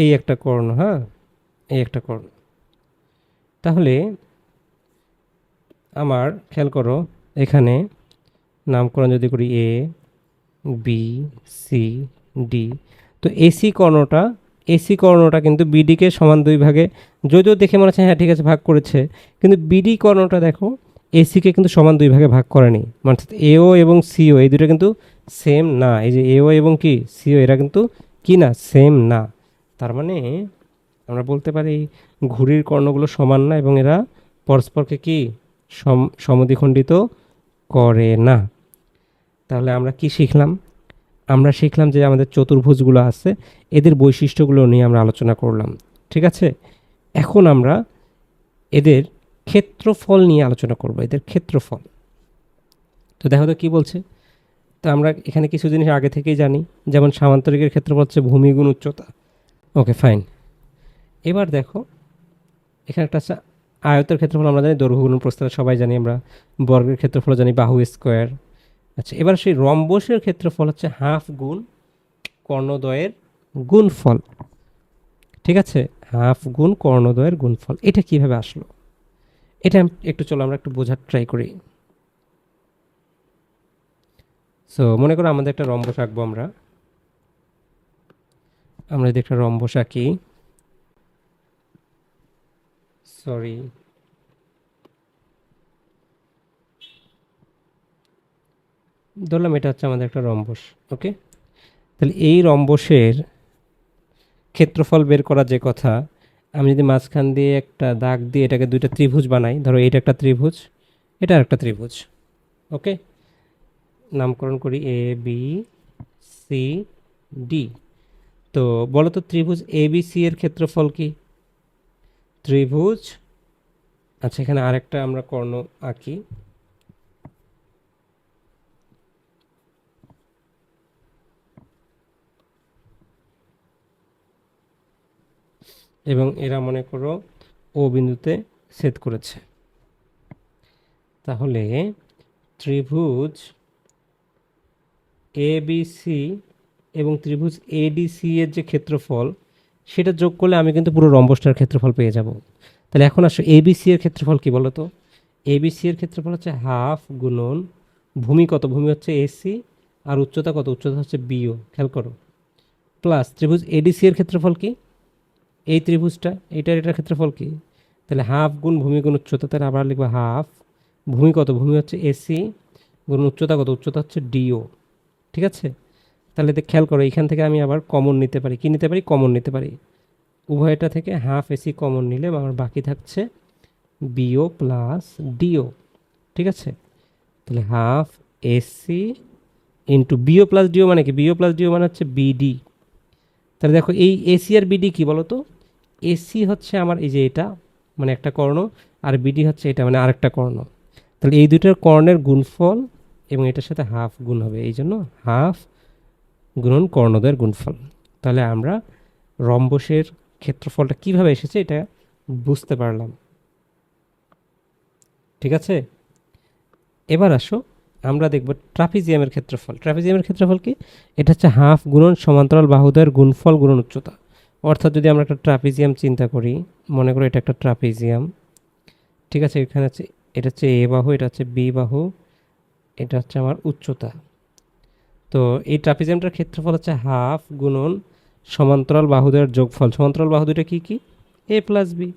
এই একটা কর্ণ, হ্যাঁ এই একটা কর্ণ। তাহলে আমার খেয়াল করো এখানে নামকরণ যদি করি এ বি সি ডি, তো এসি কর্ণটা কিন্তু বিডিকে সমান দুই ভাগে, যদিও দেখে মনে হচ্ছে হ্যাঁ ঠিক আছে ভাগ করেছে, কিন্তু বিডি কর্ণটা দেখো এসিকে কিন্তু সমান দুই ভাগে ভাগ করেনি, মানে এও এবং সিও এই দুটো কিন্তু সেম না, এই যে এও এবং কি সিও এরা কিন্তু কি না, সেম না। তার মানে আমরা বলতে পারি ঘুড়ির কর্ণগুলো সমান না এবং এরা পরস্পরকে কি সমদ্বিখণ্ডিত করে না। তাহলে আমরা কি শিখলাম? আমরা শিখলাম যে আমাদের চতুর্ভুজগুলো আছে এদের বৈশিষ্ট্যগুলো নিয়ে আমরা আলোচনা করলাম, ঠিক আছে। এখন আমরা এদের ক্ষেত্রফল নিয়ে আলোচনা করব, এদের ক্ষেত্রফল। তো দেখো তো কী বলছে, তো আমরা এখানে কিছু জিনিস আগে থেকেই জানি, যেমন সামান্তরিকের ক্ষেত্রফল হচ্ছে ভূমি গুণ উচ্চতা। Okay fine. এবার দেখো এখানে একটা আছে আয়তের ক্ষেত্রফল, আমরা জানি দৈর্ঘ্য গুণ প্রস্থ সবাই জানি আমরা, বর্গের ক্ষেত্রফল জানি বাহু স্কোয়ার। আচ্ছা এবার সেই রম্বসের ক্ষেত্রফল হচ্ছে হাফ গুণ কর্ণদ্বয়ের গুণফল, ঠিক আছে, হাফ গুণ কর্ণদ্বয়ের গুণফল। এটা কিভাবে আসলো এটা একটু চলো আমরা একটু বোঝার ট্রাই করি। সো মনে করো আমাদের একটা রম্বস আঁকবো, আমরা যদি একটা রম্বস আঁকি, সরি ধরলাম এটা হচ্ছে আমাদের একটা রম্বস। ওকে, তাহলে এই রম্বসের ক্ষেত্রফল বের করা যে কথা, আমি যদি মাঝখান দিয়ে একটা দাগ দিয়ে এটাকে দুইটা ত্রিভুজ বানাই, ধরো এটা একটা ত্রিভুজ, এটা একটা ত্রিভুজ। ওকে, নামকরণ করি এ বি সি ডি। তো বলো তো ত্রিভুজ এ বি সি এর ক্ষেত্রফল কি? ত্রিভুজ, আচ্ছা এখানে আরেকটা আমরা কর্ণ আঁকি, এবং এরা মনে করো ও বিন্দুতে ছেদ করেছে। তাহলে ত্রিভুজ এ বি সি এবং ত্রিভুজ এডিসি এর যে ক্ষেত্রফল সেটা যোগ করলে আমি কিন্তু পুরো রম্বসটার ক্ষেত্রফল পেয়ে যাব। তাহলে এখন আসো এবিসি এর ক্ষেত্রফল কি বলো তো? এবিসি এর ক্ষেত্রফল হচ্ছে হাফ গুণন ভূমি কত, ভূমি হচ্ছে এসি, আর উচ্চতা কত, উচ্চতা হচ্ছে বিও, খেয়াল করো, প্লাস ত্রিভুজ এডিসি এর ক্ষেত্রফল কি, এই ত্রিভুজটা এটার ক্ষেত্রফল কি, তাহলে হাফ গুণ ভূমি গুণ উচ্চতা, তাহলে আবার লিখবো হাফ ভূমি কত, ভূমি হচ্ছে এসি গুণ উচ্চতা কত, উচ্চতা হচ্ছে ডিও, ঠিক আছে। তাহলে খেয়াল করো এইখান থেকে আমি আবার কমন নিতে পারি, কি নিতে পারি, কমন নিতে পারি, উভয়টা থেকে হাফ এসি কমন নিলে আমার বাকি থাকছে বিও প্লাস ডিও, ঠিক আছে। তাহলে half AC into BO plus DO মানে কি, বিও প্লাস ডিও মানে হচ্ছে বিডি। তাহলে দেখো এই এসি আর বিডি কি বলো তো? এসি হচ্ছে আমার এই যে এটা মানে একটা কর্ণ, আর বিডি হচ্ছে এটা মানে আরেকটা কর্ণ। তাহলে এই দুইটার কর্ণের গুণফল এবং এটার সাথে হাফ গুণ হবে, এই জন্য হাফ গুণন কর্ণদ্বয়ের গুণফল। তাহলে আমরা রম্বসের ক্ষেত্রফলটা কিভাবে এসেছে এটা বুঝতে পারলাম, ঠিক আছে। এবার আসো আমরা দেখব ট্রাপিজিয়ামের ক্ষেত্রফল। ট্রাপিজিয়ামের ক্ষেত্রফল কি? এটা হচ্ছে হাফ গুণন সমান্তরাল বাহুদ্বয়ের গুণফল গুণন উচ্চতা। অর্থাৎ যদি আমরা একটা ট্রাপিজিয়াম চিন্তা করি, মনে করো এটা একটা ট্রাপিজিয়াম, ঠিক আছে, এখানে হচ্ছে এটা হচ্ছে এ বাহু, এটা হচ্ছে বি বাহু, এটা হচ্ছে আমার উচ্চতা। তো এই ট্রাপিজিয়ামটার ক্ষেত্রফল হচ্ছে হাফ গুণন সমান্তরাল বাহুদ্বয়ের যোগফল। সমান্তরাল বাহু দুইটা কী কী? এ প্লাস বি।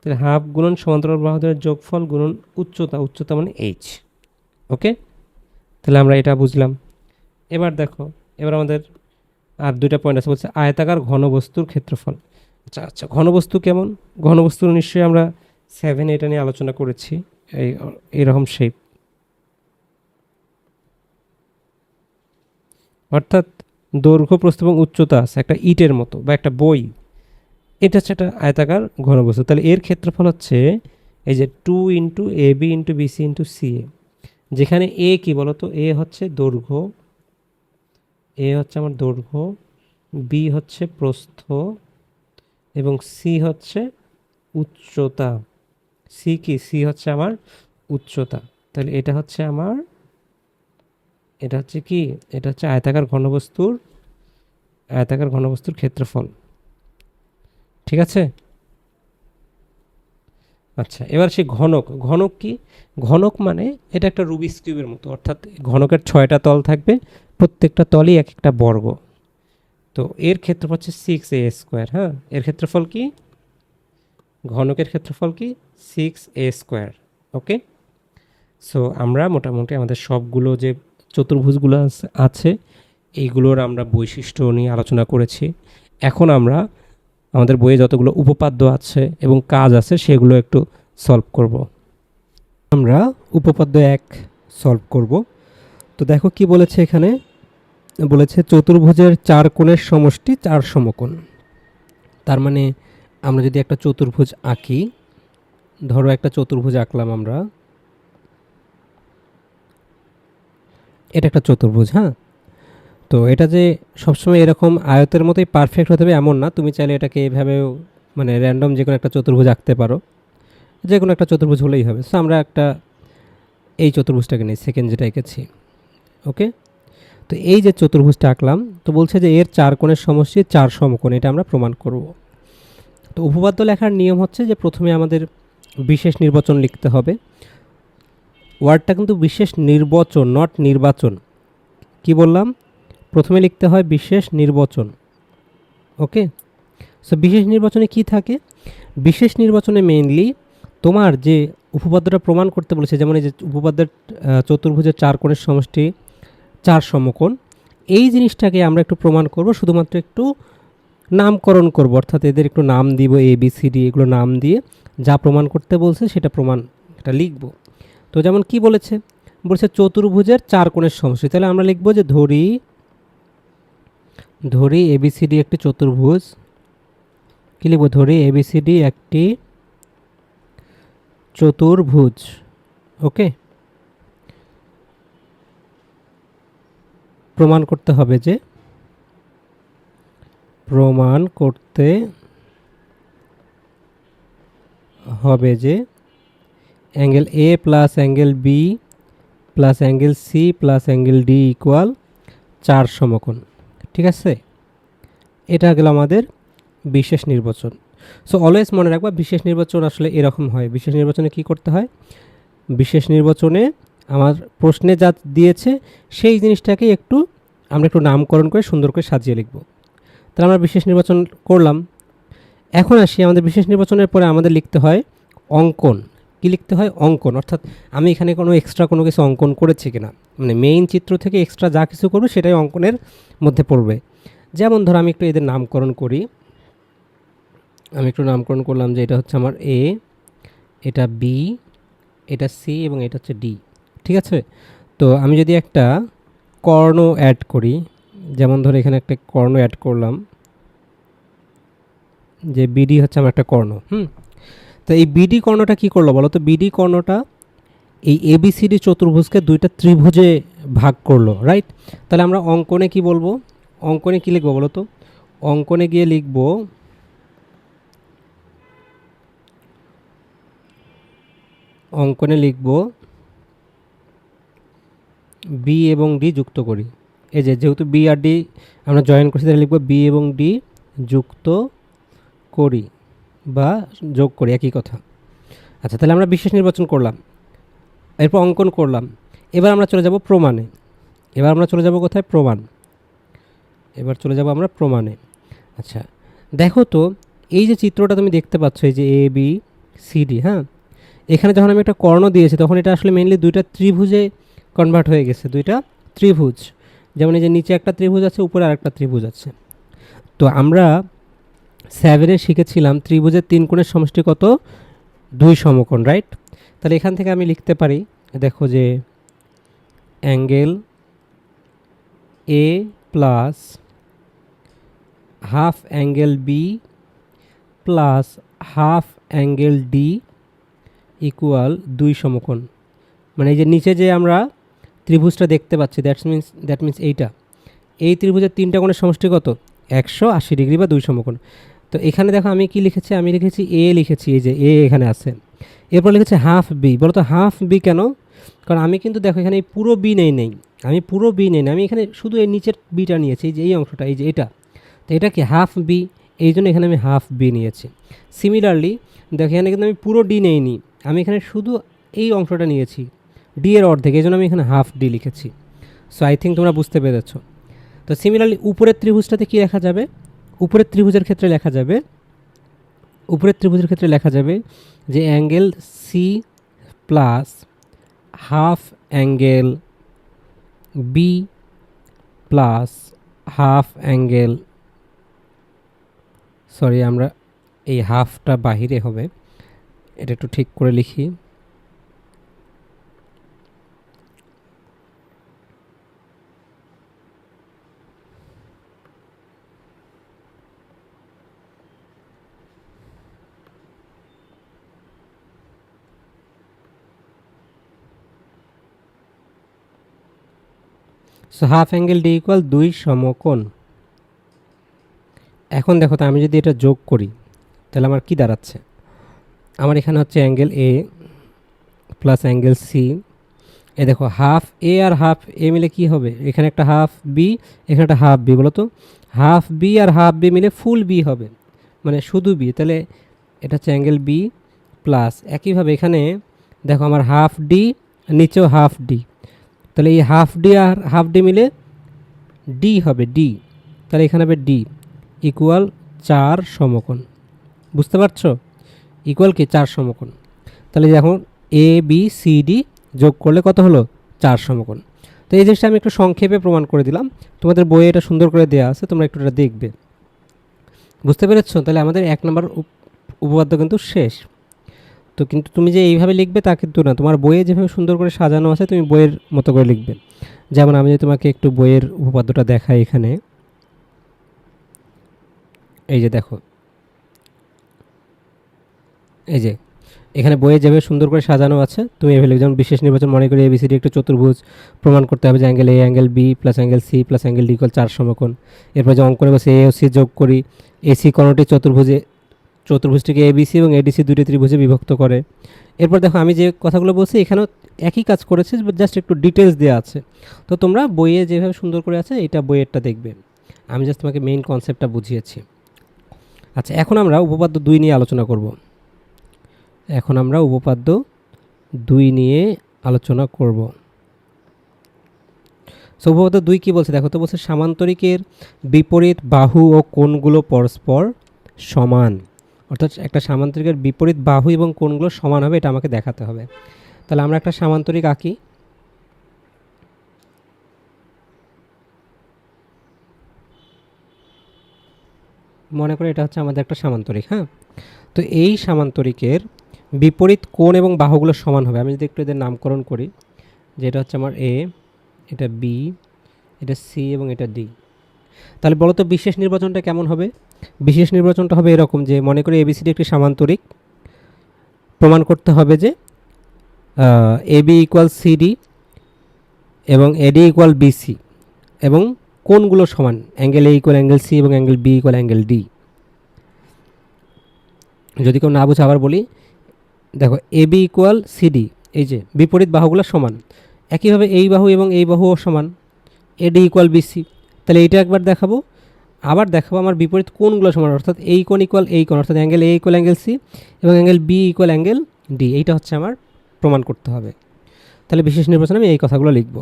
তাহলে হাফ গুণন সমান্তরাল বাহুদ্বয়ের যোগফল গুণন উচ্চতা, উচ্চতা মানে এইচ, ওকে, তাহলে আমরা এটা বুঝলাম। এবার দেখো, এবার আমাদের আর দুইটা পয়েন্ট আছে, বলছে আয়তাকার ঘনবস্তুর ক্ষেত্রফল। আচ্ছা আচ্ছা, ঘনবস্তু কেমন? ঘনবস্তু নিশ্চয়ই আমরা 7 এটা নিয়ে আলোচনা করেছি। এই এরকম শেপ, অর্থাৎ দৈর্ঘ্য প্রস্থ এবং উচ্চতা আছে একটা ইটের মতো বা একটা বই, এটা হচ্ছে একটা আয়তাকার ঘনবস্তু। তাহলে এর ক্ষেত্রফল হচ্ছে এই যে 2 into A B into BC into C A, যেখানে এ কি বলতো, এ হচ্ছে দৈর্ঘ্য, এ হচ্ছে আমার দৈর্ঘ্য, বি হচ্ছে প্রস্থ এবং সি হচ্ছে উচ্চতা। সি কি? সি হচ্ছে আমার উচ্চতা। তাহলে এটা হচ্ছে আমার, এটা হচ্ছে কি, এটা হচ্ছে আয়তাকার ঘনবস্তুর ক্ষেত্রফল। ঠিক আছে? আচ্ছা, এবার সেই ঘনক। ঘনক কি? ঘনক মানে এটা একটা রুবিক্স কিউবের মতো, অর্থাৎ ঘনকের 6টা তল থাকবে, প্রত্যেকটা তলই এক একটা বর্গ। তো এর ক্ষেত্রফল হচ্ছে 6a²। হ্যাঁ, এর ক্ষেত্রফল কি? ঘনকের ক্ষেত্রফল কি? 6a²। ওকে, সো আমরা মোটামুটি আমাদের সবগুলো যে চতুর্ভুজগুলো আছে এইগুলোর আমরা বৈশিষ্ট্য নিয়ে আলোচনা করেছি। এখন আমরা আমাদের বইয়ে যতগুলো উপপাদ্য আছে এবং কাজ আছে সেগুলো একটু সলভ করব। আমরা উপপাদ্য 1 সলভ করব। তো দেখো কি বলেছে এখানে, বলেছে চতুর্ভুজের 4 কোণের সমষ্টি 4 সমকোণ। তার মানে আমরা যদি একটা চতুর্ভুজ আঁকি, ধরো একটা চতুর্ভুজ আঁকলাম আমরা, এটা একটা চতুর্ভুজ। হ্যাঁ, তো এটা যে সবসময় এরকম আয়তের মতোই পারফেক্ট হতে হবে এমন না, তুমি চাইলে এটাকে এভাবেও মানে র্যান্ডম যে কোনো একটা চতুর্ভুজ আঁকতে পারো, যে কোনো একটা চতুর্ভুজ হলেই হবে। সো আমরা একটা এই চতুর্ভুজটাকে নিই, সেকেন্ড যেটা এঁকেছি। ওকে, তো এই যে চতুর্ভুজটা আঁকলাম, তো বলছে যে এর 4 কোণের সমষ্টি 4 সমকোণ, এটা আমরা প্রমাণ করব। তো উপপাদ্য লেখার নিয়ম হচ্ছে যে প্রথমে আমাদের বিশেষ নির্বাচন লিখতে হবে। ওয়ার্ডটা কিন্তু বিশেষ নির্বাচন, নট নির্বাচন। কি বললাম? প্রথমে লিখতে হয় বিশেষ নির্বাচন। ওকে, সো বিশেষ নির্বাচনে কি থাকে? বিশেষ নির্বাচনে মেইনলি তোমার যে উপপাদ্যটা প্রমাণ করতে বলেছে, যেমন এই যে উপপাদ্যের চতুর্ভুজের 4 কোণের সমষ্টি 4 সমকোণ, এই জিনিসটাকে আমরা একটু প্রমাণ করব, শুধুমাত্র একটু নামকরণ করব, অর্থাৎ এদের একটু নাম দিব, এ বি সি ডি, এগুলো নাম দিয়ে যা প্রমাণ করতে বলছে সেটা প্রমাণ এটা লিখব। তো যেমন কি বলেছে, বলছে চতুর্ভুজের 4 কোণের সমষ্টি, তাহলে আমরা লিখব যে ধরি এবিসিডি একটি চতুর্ভুজ। কি লিখব? ধরি এবিসিডি একটি চতুর্ভুজ। ওকে, প্রমাণ করতে হবে যে angle A plus angle B plus angle C plus angle D equal 4 সমকোণ। ঠিক আছে, এটা গেল আমাদের বিশেষ নির্বাচন। সো অলওয়েজ মনে রাখবা, বিশেষ নির্বাচন আসলে এরকম হয়। বিশেষ নির্বাচনে কি করতে হয়? বিশেষ নির্বাচনে আমার প্রশ্নে যা দিয়েছে সেই জিনিসটাকে আমরা একটু নামকরণ করে সুন্দর করে সাজিয়ে লিখব। তাহলে আমরা বিশেষ নির্বাচন করলাম। এখন আসি, আমাদের বিশেষ নির্বাচনের পরে আমাদের লিখতে হয় অঙ্কন। কি লিখতে হয়? অঙ্কন, অর্থাৎ আমি এখানে কোনো এক্সট্রা কোনো কিছু অঙ্কন করেছি কিনা, মানে মেইন চিত্র থেকে এক্সট্রা যা কিছু করবো সেটাই অঙ্কনের মধ্যে পড়বে। যেমন ধরো আমি একটু এদের নামকরণ করি। আমি একটু নামকরণ করলাম যে এটা হচ্ছে আমার এ, এটা বি, এটা সি এবং এটা হচ্ছে ডি। ঠিক আছে, তো আমি যদি একটা কর্ণ অ্যাড করি, যেমন ধরো এখানে একটা কর্ণ অ্যাড করলাম, যে বিডি হচ্ছে আমার একটা কর্ণ। তো এই বিডি কর্ণটা কি করলো বলো তো? বিডি কর্ণটা এই এবিসিডি চতুর্ভুজকে দুইটা ত্রিভুজে ভাগ করলো, রাইট? তাহলে আমরা অঙ্কনে কি বলবো? অঙ্কনে কি লিখবো বলো তো? অঙ্কনে গিয়ে লিখবো বি এবং ডি যুক্ত করি। এই যে যেহেতু বি আর ডি আমরা জয়েন করছি, তাহলে লিখবো বি এবং ডি যুক্ত করি বা যোগ করি, একই কথা। আচ্ছা, তাহলে আমরা বিশেষ নির্বাচন করলাম, এরপর অঙ্কন করলাম। এবার আমরা চলে যাব প্রমাণে। কোথায়? প্রমাণ। এবার চলে যাব আমরা প্রমাণে। আচ্ছা, দেখো তো এই যে চিত্রটা তুমি দেখতে পাচ্ছ, এই যে এ বি সি ডি, হ্যাঁ, এখানে যখন আমি একটা কর্ণ দিয়েছি তখন এটা আসলে মেইনলি দুইটা ত্রিভুজে কনভার্ট হয়ে গেছে দুইটা ত্রিভুজ। যেমন এই যে নিচে একটা ত্রিভুজ আছে, উপরে আরেকটা ত্রিভুজ আছে। তো আমরা 7-এ শিখেছিলাম ত্রিভুজের 3 কোণের সমষ্টি কত? 2 সমকোণ, রাইট? তাহলে এখান থেকে আমি লিখতে পারি, দেখো যে angle A plus half angle B plus half angle D equal 2 সমকোণ। মানে এই যে নিচে যে আমরা ত্রিভুজটা দেখতে পাচ্ছি, দ্যাট মিনস এইটা, এই ত্রিভুজের 3টা কোণের সমষ্টি কত? 180 ডিগ্রি বা 2 সমকোণ। তো এখানে দেখো আমি কি লিখেছি, আমি লিখেছি এ, লিখেছি এই যে এ এখানে আছে। এরপর লিখেছে হাফ বি। বলো তো হাফ বি কেন? কারণ আমি কিন্তু দেখো এখানে এই পুরো বি নেই, আমি পুরো বি নেই, আমি এখানে শুধু এই নিচের বিটা নিয়েছি, এই যে এই অংশটা, এই যে এটা। তো এটা কি হাফ বি, এই জন্য এখানে আমি হাফ বি নিয়েছি। সিমিলারলি দেখো এখানে কিন্তু আমি পুরো ডি নেইনি, আমি এখানে শুধু এই অংশটা নিয়েছি, ডি এর অর্ধেক, এই জন্য আমি এখানে হাফ ডি লিখেছি। সো আই থিঙ্ক তোমরা বুঝতে পেরেছ। তো সিমিলারলি উপরের ত্রিভুজটাতে কী লেখা যাবে? উপরের ত্রিভুজের ক্ষেত্রে লেখা যাবে যে angle C plus half angle B plus half angle, sorry আমরা এই হাফটা বাহিরে হবে, এটা একটু ঠিক করে লিখি। So half angle D equal 2 সমকোণ। এখন দেখো তো আমি যদি এটা যোগ করি তাহলে আমার কি দাঁড়াচ্ছে? আমার এখানে হচ্ছে angle A plus angle C. এ দেখো হাফ এ আর হাফ এ মিলে কি হবে? এখানে একটা হাফ বি, এখানে একটা হাফ বি, বলো তো হাফ বি আর হাফ বি মিলে ফুল বি হবে, মানে শুধু বি। তাহলে এটা হচ্ছে অ্যাঙ্গেল বি প্লাস একইভাবে এখানে দেখো আমার হাফ ডি, নিচেও হাফ ডি, তাহলে এই হাফ ডি আর হাফ ডি মিলে ডি হবে, ডি। তাহলে এখানে হবে ডি ইকুয়াল 4 সমকোণ। বুঝতে পারছো? ইকুয়াল কি 4 সমকোণ। তাহলে এখন এ বি সি ডি যোগ করলে কত হলো? 4 সমকোণ। তো এই জিনিসটা আমি একটু সংক্ষেপে প্রমাণ করে দিলাম, তোমাদের বইয়ে এটা সুন্দর করে দেওয়া আছে, তোমরা একটু এটা দেখবে। বুঝতে পেরেছো? তাহলে আমাদের 1 নম্বর উপপাদ্য কিন্তু শেষ। তো কিন্তু তুমি যে এইভাবে লিখবে তা কিন্তু না, তোমার বইয়ে যেভাবে সুন্দর করে সাজানো আছে তুমি বইয়ের মতো করে লিখবে। যেমন আমি যদি তোমাকে একটু বইয়ের উপপাদ্যটা দেখাই, এখানে এই যে দেখো, এই যে এখানে বইয়ে যেভাবে সুন্দর করে সাজানো আছে তুমি এভাবে লিখবে। যেমন বিশেষ নির্বাচন মনে করি এবিসিডি একটা চতুর্ভুজ, প্রমাণ করতে হবে যে angle A angle B plus angle C plus angle D equal 4 সমকোণ। এরপর যে অঙ্কনে বসে এ ও সি যোগ করি, এসি কোণটি চতুর্ভুজটিকে এবিসি এবং এডিসি দুটি ত্রিভুজে বিভক্ত করে। এরপর দেখো আমি যে কথাগুলো বলছি এখানেও একই কাজ করেছে, জাস্ট একটু ডিটেলস দেওয়া আছে। তো তোমরা বইয়ে যেভাবে সুন্দর করে আছে এটা বইয়েরটা দেখবে, আমি জাস্ট তোমাকে মেইন কনসেপ্টটা বুঝিয়েছি। আচ্ছা, এখন আমরা উপপাদ্য 2 নিয়ে আলোচনা করব। উপপাদ্য 2 নিয়ে আলোচনা করব। সো উপপাদ্য 2 কী বলছে দেখো তো, বলছে সামান্তরিকের বিপরীত বাহু ও কোণগুলো পরস্পর সমান। অর্থাৎ একটা সামান্তরিকের বিপরীত বাহু এবং কোণগুলো সমান হবে, এটা আমাকে দেখাতে হবে। তাহলে আমরা একটা সামান্তরিক আঁকি। মনে করে এটা হচ্ছে আমাদের একটা সামান্তরিক, হ্যাঁ। তো এই সামান্তরিকের বিপরীত কোণ এবং বাহুগুলো সমান হবে। আমি যদি একটু এদের নামকরণ করি, যে এটা হচ্ছে আমার এ, এটা বি, এটা সি এবং এটা ডি। তাহলে বলো তো বিশেষ নির্বাচনটা কেমন হবে? বিশেষ নির্বাচনটা হবে এরকম, যে মনে করি এবিসিডি একটি সামান্তরিক, প্রমাণ করতে হবে যে এবি ইকুয়াল সিডি এবং এডি ইকুয়াল বিসি এবং কোণগুলো সমান, angle A equal angle C এবং angle B equal angle D. যদি কেউ না বুঝে আবার বলি, দেখো এবি ইকুয়াল সিডি, এই যে বিপরীত বাহুগুলো সমান, একইভাবে এই বাহু এবং এই বাহুও সমান, এডি ইকুয়াল বিসি। তাহলে এইটা একবার দেখাবো, আবার দেখাবো আমার বিপরীত কোণগুলো সমান, অর্থাৎ এই কোণ ইকুয়াল এই কোণ, অর্থাৎ angle A equal angle C এবং angle B equal angle D. এইটা হচ্ছে আমার প্রমাণ করতে হবে। তাহলে বিশেষ নির্বাচনে আমি এই কথাগুলো লিখব।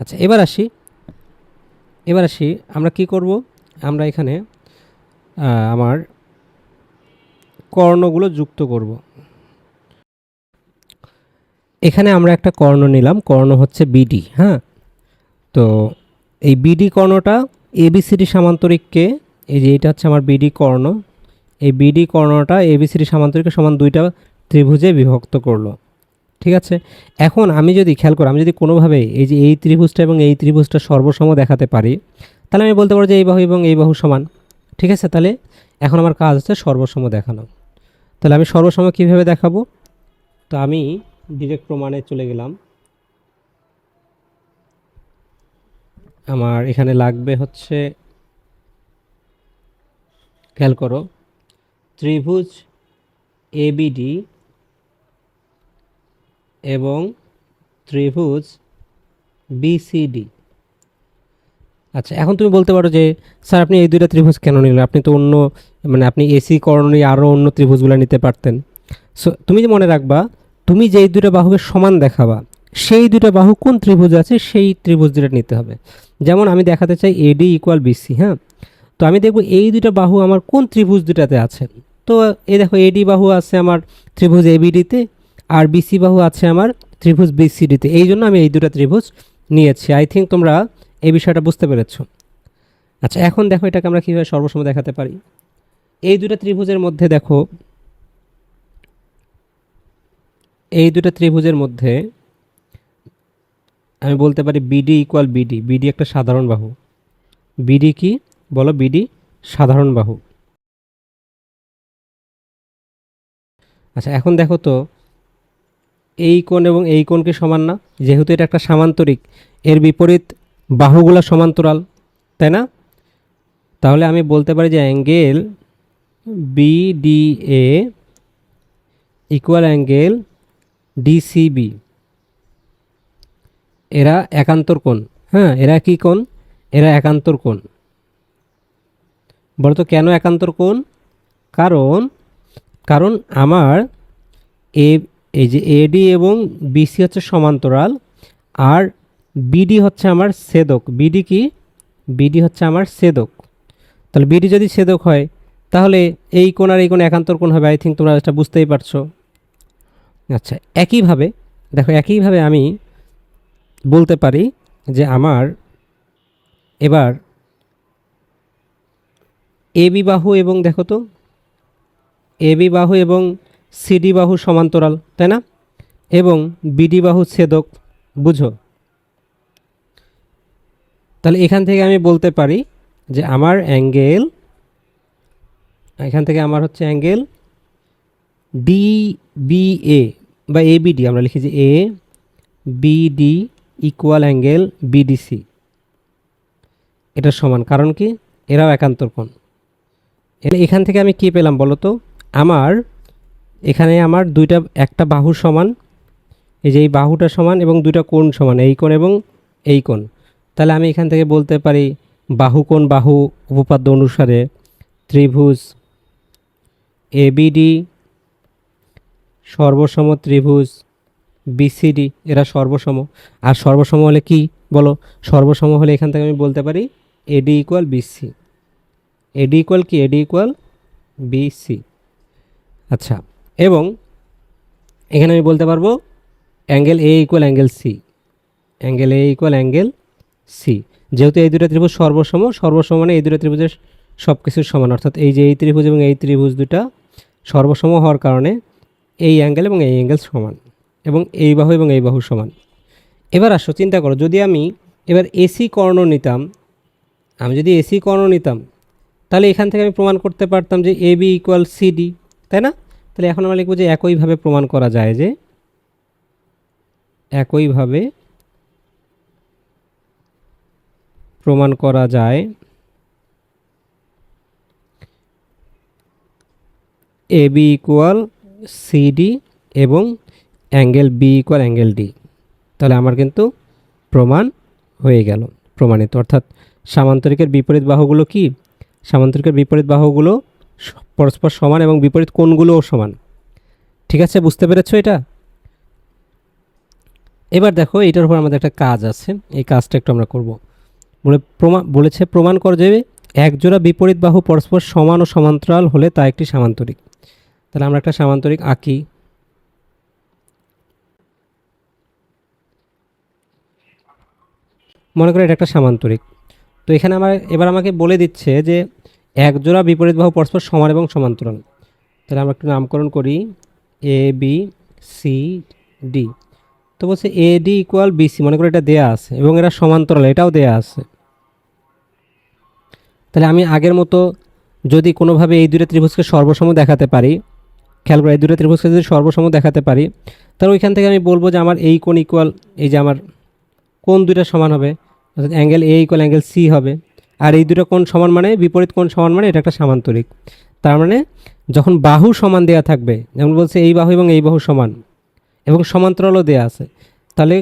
আচ্ছা, এবার আসি আমরা কি করব, আমরা এখানে আমার কর্ণগুলো যুক্ত করব। এখানে আমরা একটা কর্ণ নিলাম, কর্ণ হচ্ছে বিডি। হ্যাঁ, তো এই বিডি কর্ণটা এবিসিডি সামান্তরিককে, এই যে এটা হচ্ছে আমার বিডি কর্ণ, এই বিডি কর্ণটা এবিসিডি সামান্তরিককে সমান দুইটা ত্রিভুজে বিভক্ত করলো। ঠিক আছে, এখন আমি যদি খেয়াল করি, আমি যদি কোনোভাবে এই যে এই ত্রিভুজটা এবং এই ত্রিভুজটা সর্বসম দেখাতে পারি, তাহলে আমি বলতে পারবো যে এই বাহু এবং এই বাহু সমান। ঠিক আছে, তাহলে এখন আমার কাজ হচ্ছে সর্বসম দেখানো। তাহলে আমি সর্বসম কীভাবে দেখাবো? তো আমি ডিরেক্ট প্রমাণে চলে গেলাম। আমার এখানে লাগবে হচ্ছে, খেয়াল করো, ত্রিভুজ এবিডি এবং ত্রিভুজ বিসিডি। আচ্ছা, এখন তুমি বলতে পারো যে স্যার আপনি এই দুইটা ত্রিভুজ কেন নিলেন? আপনি তো অন্য, মানে আপনি এসি কর্ণ নিয়ে আরও অন্য ত্রিভুজগুলো নিতে পারতেন। সো তুমি যে মনে রাখবা, তুমি যেই দুটো বাহুকে সমান দেখাবা, সেই দুটো বাহু কোন ত্রিভুজ আছে সেই ত্রিভুজ দুটো নিতে হবে। যেমন আমি দেখাতে চাই এডি ইকুয়াল বিসি। হ্যাঁ, তো আমি দেখব এই দুটো বাহু আমার কোন ত্রিভুজ দুটাতে আছে। তো এই দেখো, এডি বাহু আছে আমার ত্রিভুজ এবিডিতে, আর বিসি বাহু আছে আমার ত্রিভুজ বিসিডিতে। এই জন্য আমি এই দুটো ত্রিভুজ নিয়েছি। আই থিঙ্ক তোমরা এই বিষয়টা বুঝতে পেরেছ। আচ্ছা, এখন দেখো এটাকে আমরা কীভাবে সর্বসম দেখাতে পারি। এই দুটো ত্রিভুজের মধ্যে দেখো, এই দুটো ত্রিভুজের মধ্যে আমি বলতে পারি বিডি ইকুয়াল বিডি। বিডি একটা সাধারণ বাহু। বিডি কি বলো? বিডি সাধারণ বাহু। আচ্ছা, এখন দেখো তো এই কোণ এবং এই কোণকে সমান না? যেহেতু এটা একটা সামান্তরিক, এর বিপরীত বাহুগুলো সমান্তরাল, তাই না? তাহলে আমি বলতে পারি যে angle BDA equal angle DCB. এরা একান্তর কোণ। হ্যাঁ, এরা কি কোণ? এরা একান্তর কোণ। বলতো কেন একান্তর কোণ? কারণ কারণ আমার এই যে এডি এবং বিসি হচ্ছে সমান্তরাল, আর বিডি হচ্ছে আমার ছেদক। বিডি কি? বিডি হচ্ছে আমার ছেদক। তাহলে বিডি যদি ছেদক হয়, তাহলে এই কোণ আর এই কোণ একান্তর কোণ হবে। আই থিঙ্ক তোমরা এটা বুঝতেই পারছো। আচ্ছা, একইভাবে দেখো, একইভাবে আমি বলতে পারি যে আমার এবার এবি বাহু এবং দেখো তো, এবি বাহু এবং সিডি বাহু সমান্তরাল, তাই না? এবং বিডি বাহু ছেদক, বুঝো? তাহলে এখান থেকে আমি বলতে পারি যে আমার অ্যাঙ্গেল, এখান থেকে আমার হচ্ছে অ্যাঙ্গেল ডিবিএ বা এবিডি, আমরা লিখি যে এ বিডি ইকুয়াল অ্যাঙ্গেল বিডিসি। এটা সমান। কারণ কি? এরাও একান্তর কোণ। এখান থেকে আমি কি পেলাম বলো তো? আমার এখানে আমার দুইটা, একটা বাহু সমান, এই যে এই বাহুটা সমান, এবং দুইটা কোণ সমান, এই কোণ এবং এই কোণ। তাহলে আমি এখান থেকে বলতে পারি বাহু কোণ বাহু উপপাদ্য অনুসারে ত্রিভুজ এবিডি সর্বসম ত্রিভুজ বিসিডি, এরা সর্বসম। আর সর্বসম হলে কি বলো? সর্বসম হলে এখান থেকে আমি বলতে পারি AD equal BC. AD equal কি? AD equal BC. আচ্ছা, এবং এখানে আমি বলতে পারবো angle A equal angle C. Angle A equal angle C. যেহেতু এই দুটো ত্রিভুজ সর্বসম, সর্বসম মানে এই দুটো ত্রিভুজের সব কিছুর সমান, অর্থাৎ এই যে এই ত্রিভুজ এবং এই ত্রিভুজ দুটা সর্বসম হওয়ার কারণে এই অ্যাঙ্গেল এবং এই অ্যাঙ্গেল সমান, এবং এই বাহু এবং এই বাহু সমান। এবার আসো, চিন্তা করো, যদি আমি এবার এসি কর্ণ নিতাম, আমি যদি এসি কর্ণ নিতাম, তাহলে এখান থেকে আমি প্রমাণ করতে পারতাম যে এ বি ইকুয়াল সিডি, তাই না? তাহলে এখন আমরা লিখব যে একইভাবে প্রমাণ করা যায়, যে একইভাবে প্রমাণ করা যায় এ বি ইকুয়াল সিডি এবং angle B equal angle D. তাহলে আমার কিন্তু প্রমাণ হয়ে গেল, প্রমাণিত। অর্থাৎ সামান্তরিকের বিপরীত বাহুগুলো কি? সামান্তরিকের বিপরীত বাহুগুলো পরস্পর সমান এবং বিপরীত কোণগুলোও সমান। ঠিক আছে, বুঝতে পেরেছো এটা? এবার দেখো, এটার উপর আমাদের একটা কাজ আছে, এই কাজটা একটু আমরা করব। বলেছে প্রমাণ করা যাবে একজোড়া বিপরীত বাহু পরস্পর সমান ও সমান্তরাল হলে তা একটি সামান্তরিক। তাহলে আমরা একটা সামান্তরিক আঁকি। মনে করো এটা একটা সামান্তরিক। তো এখানে এবার আমাকে বলে দিচ্ছে যে একজোড়া বিপরীত বাহু পরস্পর সমান এবং সমান্তরাল। তাহলে আমরা একটু নামকরণ করি এ বি সি ডি। তো বলছে এ ডি ইকুয়াল বিসি, মনে করো এটা দেয়া আছে এবং এরা সমান্তরাল, এটাও দেয়া আছে। তাহলে আমি আগের মতো যদি কোনোভাবে এই দুটো ত্রিভুজকে সর্বসম দেখাতে পারি, খেয়াল করে এই দুটো ত্রিভুজকে যদি সর্বসম দেখাতে পারি, তাহলে ওইখান থেকে আমি বলবো যে আমার এই কোণ ইকুয়াল, এই যে আমার কোণ দুটো সমান হবে, অর্থাৎ angle A equal angle C হবে। আর এই দুটো কোণ সমান মানে বিপরীত কোণ সমান মানে এটা একটা সামান্তরিক। তার মানে যখন বাহু সমান দেয়া থাকবে, যেমন বলছে এই বাহু এবং এই বাহু সমান এবং সমান্তরালও দেয়া আছে, তাহলে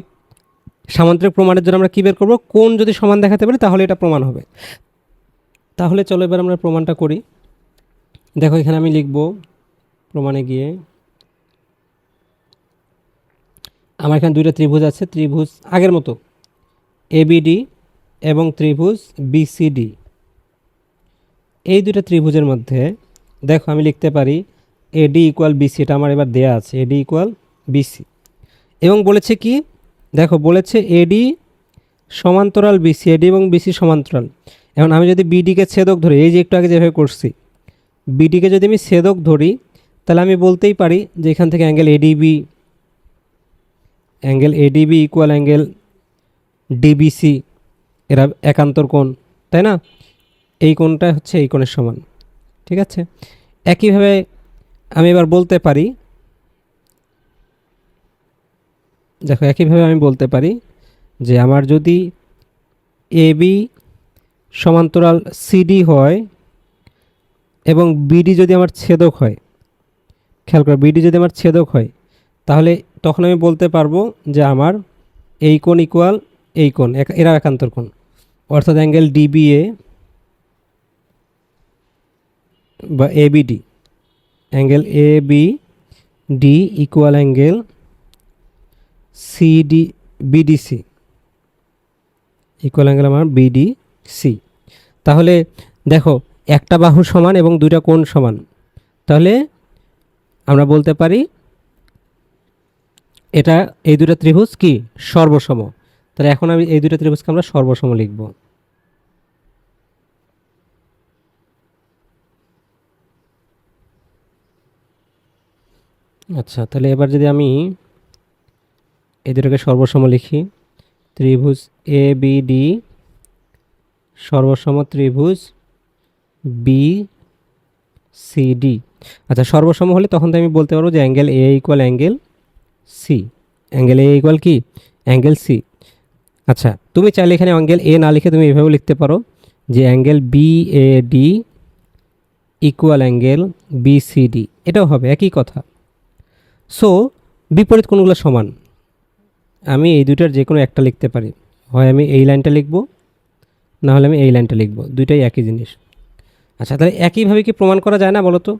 সামান্তরিক প্রমাণের জন্য আমরা কী বের করবো? কোণ যদি সমান দেখাতে পারি তাহলে এটা প্রমাণ হবে। তাহলে চলো এবার আমরা প্রমাণটা করি। দেখো এখানে আমি লিখব প্রমাণে গিয়ে, আমার এখানে দুইটা ত্রিভুজ আছে, ত্রিভুজ আগের মতো এবিডি এবং ত্রিভুজ বিসিডি। এই দুটো ত্রিভুজের মধ্যে দেখো আমি লিখতে পারি এডি ইকুয়াল বিসি, এটা আমার এবার দেয়া আছে এডি ইকুয়াল বিসি। এবং বলেছে কি, দেখো বলেছে এডি সমান্তরাল বিসি, এডি এবং বিসি সমান্তরাল। এখন আমি যদি বিডিকে ছেদক ধরি, এই যে একটু আগে যেভাবে করছি, বিডিকে যদি আমি ছেদক ধরি, তাহলে আমি বলতেই পারি যে এখান থেকে angle ADB equal angle DBC, এরা একান্তর কোণ, তাই না? এই কোণটা হচ্ছে এই কোণের সমান, ঠিক আছে? একইভাবে আমি এবার বলতে পারি, দেখো একইভাবে আমি বলতে পারি যে আমার যদি এবি সমান্তরাল সিডি হয় এবং বিডি যদি আমার ছেদক হয়, খেয়াল করে বিডি যদি আমার ছেদক হয়, তাহলে তখন আমি বলতে পারবো যে আমার এই কোণ ইকুয়াল এই কোণ, এরা একান্তর কোণ, অর্থাৎ অ্যাঙ্গেল ডিবিএ বা ABD, angle A B D equal angle CD BDC, equal angle আমার বিডিসি। তাহলে দেখো একটা বাহু সমান এবং দুইটা কোণ সমান, তাহলে আমরা বলতে পারি এটা এই দুটো ত্রিভুজ কি সর্বসম। তাহলে এখন আমি এই দুটো ত্রিভুজকে আমরা সর্বসম লিখব। আচ্ছা, তাহলে এবার যদি আমি এই দুটোকে সর্বসম লিখি, ত্রিভুজ এ বি ডি সর্বসম ত্রিভুজ বি সি ডি। আচ্ছা, সর্বসম হলে তখন তো আমি বলতে পারবো যে angle A equal angle C, angle A equal কি অ্যাঙ্গেল সি। আচ্ছা, তুমি চাইলে এখানে অ্যাঙ্গেল এ না লিখে তুমি এভাবেও লিখতে পারো যে angle B A D equal angle B C D, এটাও হবে একই কথা। সো বিপরীত কোণগুলো সমান, আমি এই দুইটার যে কোনো একটা লিখতে পারি, হয় আমি এই লাইনটা লিখব, না হলে আমি এই লাইনটা লিখব, দুইটাই একই জিনিস। আচ্ছা, তাহলে একইভাবে কি প্রমাণ করা যায় না বলো তো?